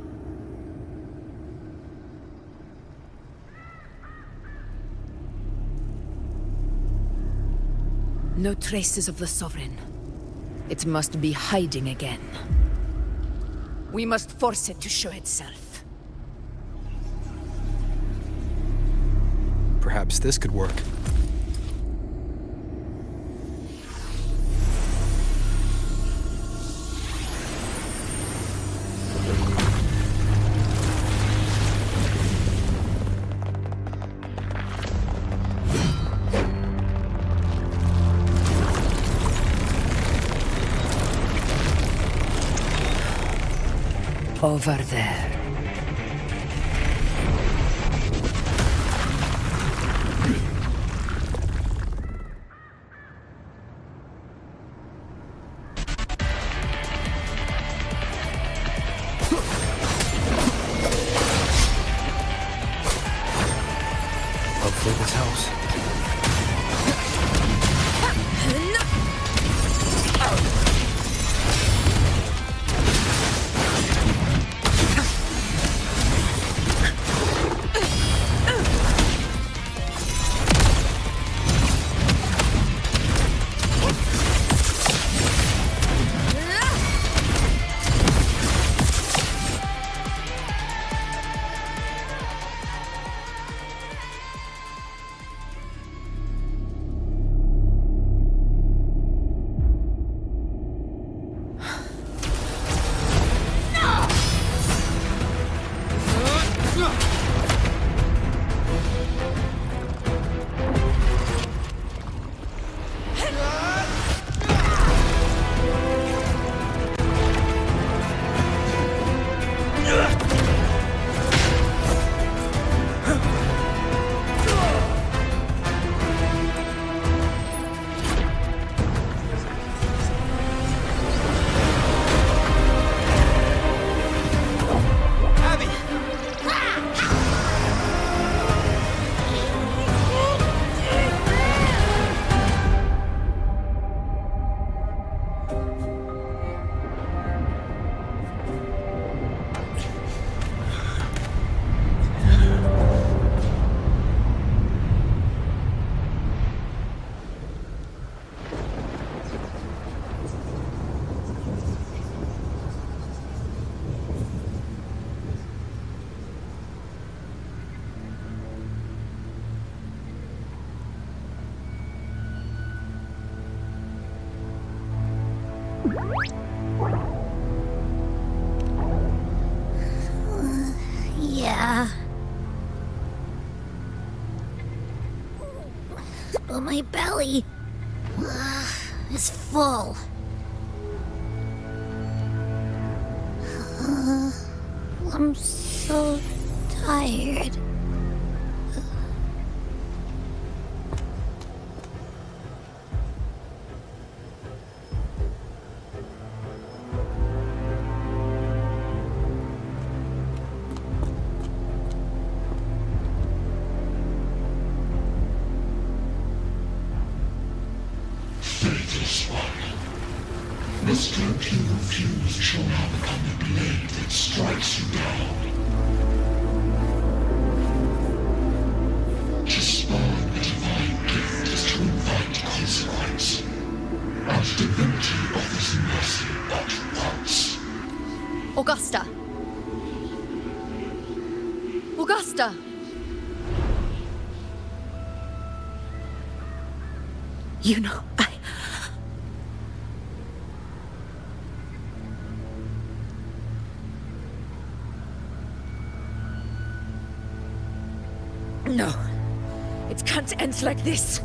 No traces of the Sovereign. It must be hiding again. We must force it to show itself. Perhaps this could work. Over there. Hopefully this helps. Yeah. But my belly is full. I'm so tired. This gently refused shall now become the blade that strikes you down. To spawn a divine gift is to invite consequence. And divinity offers mercy but once. Augusta! Augusta! You know, No. It can't end like this.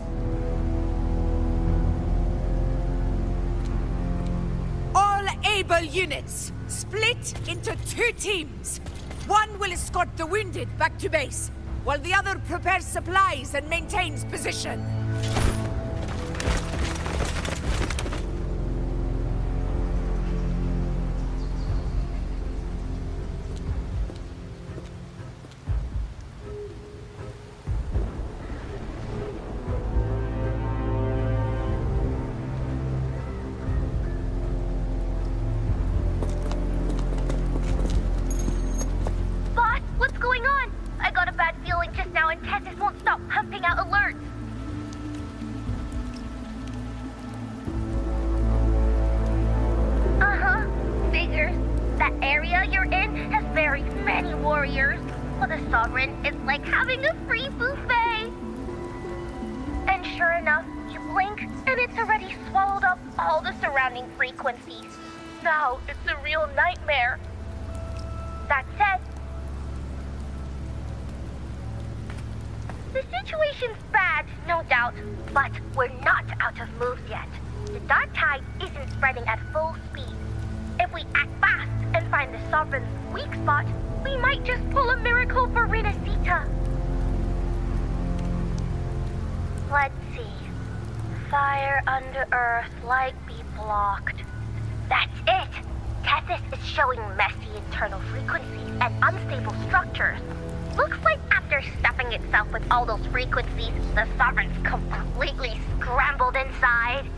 All able units, split into 2 teams. One will escort the wounded back to base, while the other prepares supplies and maintains position. Sovereign is like having a free buffet. And sure enough, you blink and it's already swallowed up all the surrounding frequencies. Now it's a real nightmare. That said, the situation's bad, no doubt, but we're not out of moves yet. The dark tide isn't spreading at full speed. If we act fast and find the Sovereign's weak spot, we might just pull a miracle for Renacita. Let's see. Fire under earth, light be blocked. That's it! Tethys is showing messy internal frequencies and unstable structures. Looks like after stuffing itself with all those frequencies, the Sovereign's completely scrambled inside.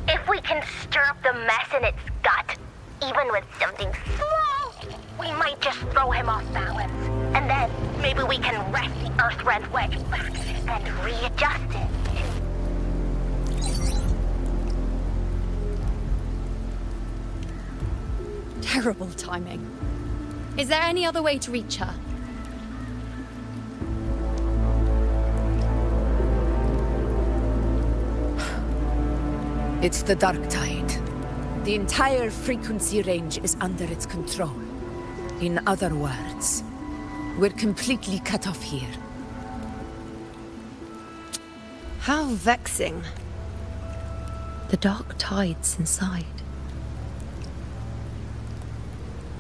If we can stir up the mess in its gut, even with something small, we might just throw him off balance. And then maybe we can wrest the Earthrend wedge back and readjust it. Terrible timing. Is there any other way to reach her? It's the dark tide. The entire frequency range is under its control. In other words, we're completely cut off here. How vexing. The dark tide's inside.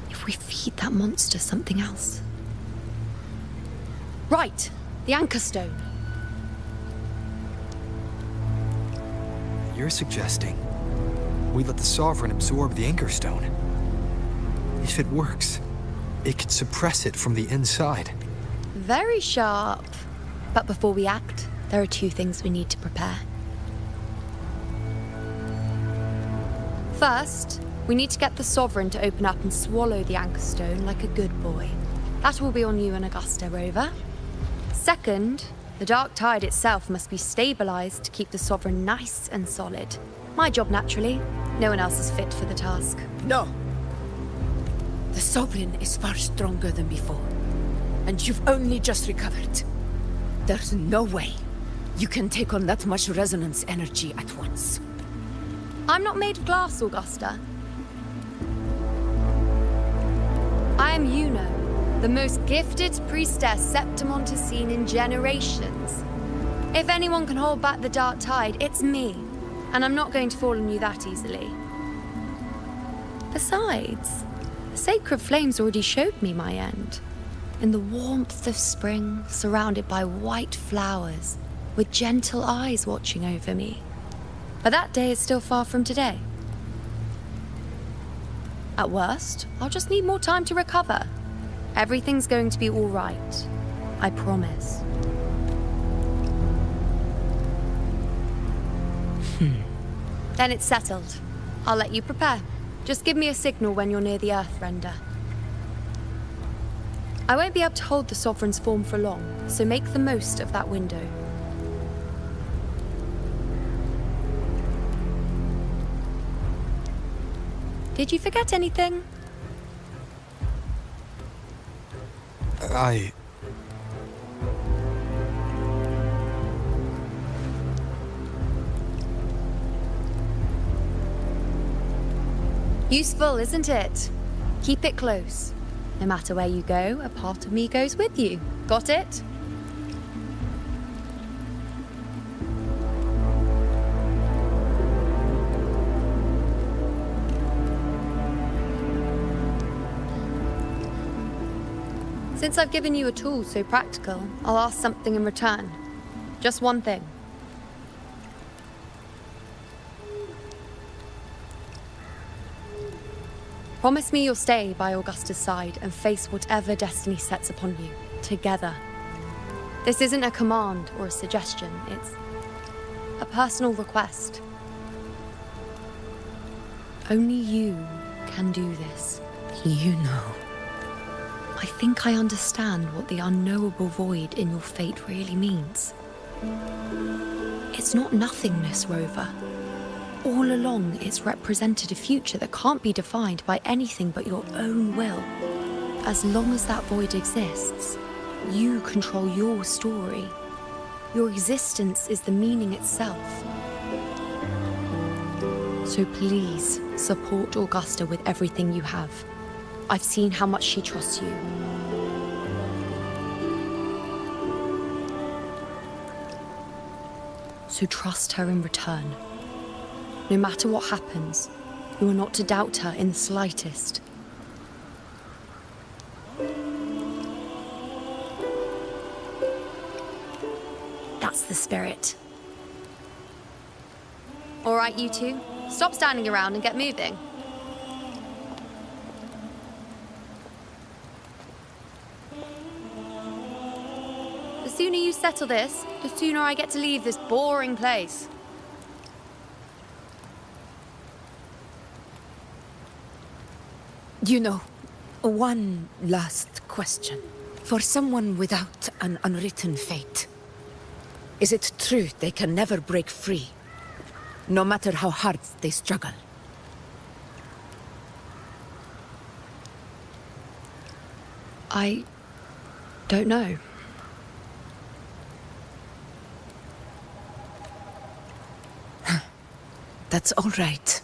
If we feed that monster something else. Right, the Anchor Stone. You're suggesting we let the Sovereign absorb the Anchor Stone. If it works, it could suppress it from the inside. Very sharp. But before we act, there are two things we need to prepare. First, we need to get the Sovereign to open up and swallow the Anchor Stone like a good boy. That will be on you and Augusta, Rover. Second, the dark tide itself must be stabilized to keep the Sovereign nice and solid. My job, naturally. No one else is fit for the task. No! The Sovereign is far stronger than before. And you've only just recovered. There's no way you can take on that much resonance energy at once. I'm not made of glass, Augusta. I am IUNO, the most gifted priestess Septimont has seen in generations. If anyone can hold back the dark tide, it's me. And I'm not going to fall on you that easily. Besides, the sacred flames already showed me my end. In the warmth of spring, surrounded by white flowers, with gentle eyes watching over me. But that day is still far from today. At worst, I'll just need more time to recover. Everything's going to be all right. I promise. Then it's settled. I'll let you prepare. Just give me a signal when you're near the Earthrender. I won't be able to hold the Sovereign's form for long, so make the most of that window. Did you forget anything? Useful, isn't it? Keep it close. No matter where you go, a part of me goes with you. Got it? Since I've given you a tool so practical, I'll ask something in return. Just one thing. Promise me you'll stay by Augusta's side and face whatever destiny sets upon you, together. This isn't a command or a suggestion, it's a personal request. Only you can do this. You know. I think I understand what the unknowable void in your fate really means. It's not nothingness, Rover. All along, it's represented a future that can't be defined by anything but your own will. As long as that void exists, You control your story. Your existence is the meaning itself. So please, support Augusta with everything you have. I've seen how much she trusts you. So trust her in return. No matter what happens, you are not to doubt her in the slightest. That's the spirit. All right, you two. Stop standing around and get moving. The sooner you settle this, the sooner I get to leave this boring place. You know, one last question. For someone without an unwritten fate, is it true they can never break free, no matter how hard they struggle? I don't know. That's all right.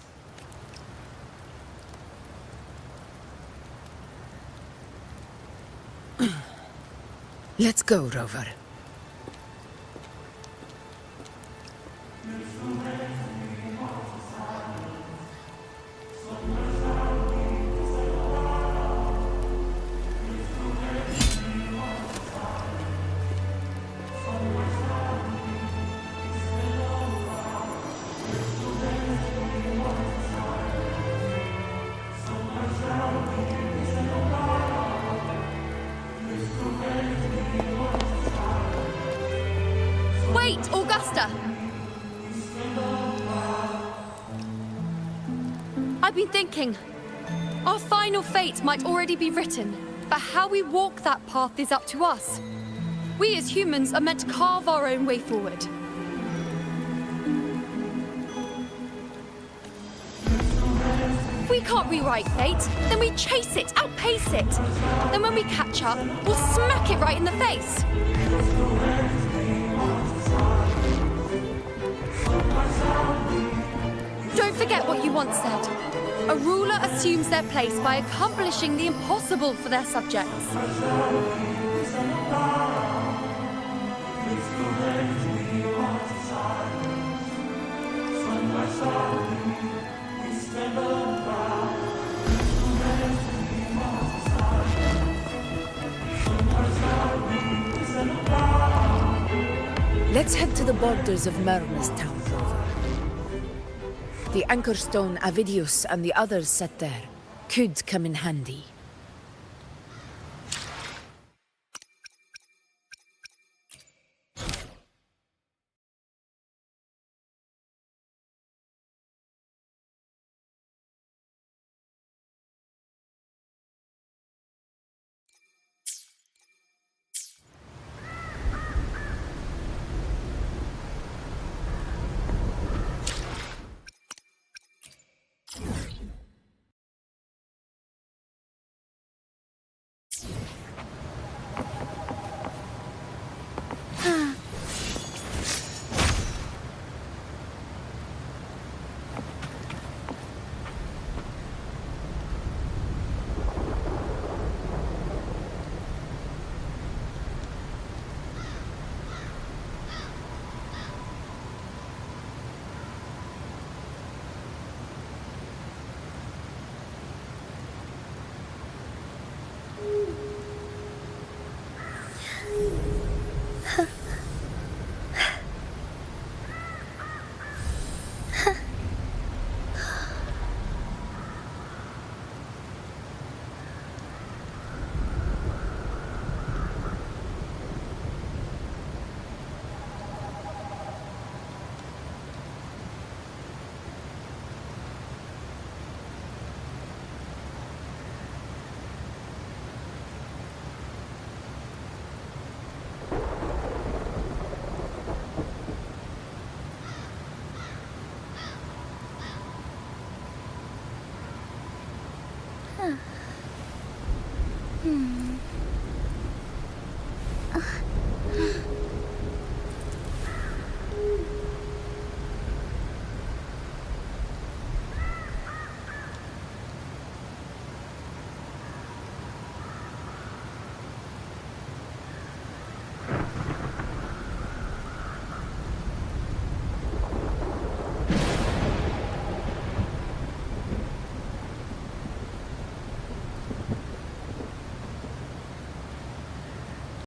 Let's go, Rover. Wait, Augusta! I've been thinking. Our final fate might already be written, but how we walk that path is up to us. We as humans are meant to carve our own way forward. If we can't rewrite fate, then we chase it, outpace it. Then when we catch up, we'll smack it right in the face. Don't forget what you once said. A ruler assumes their place by accomplishing the impossible for their subjects. Let's head to the borders of Myrna's town, Rover. The anchor stone Avidius and the others set there could come in handy.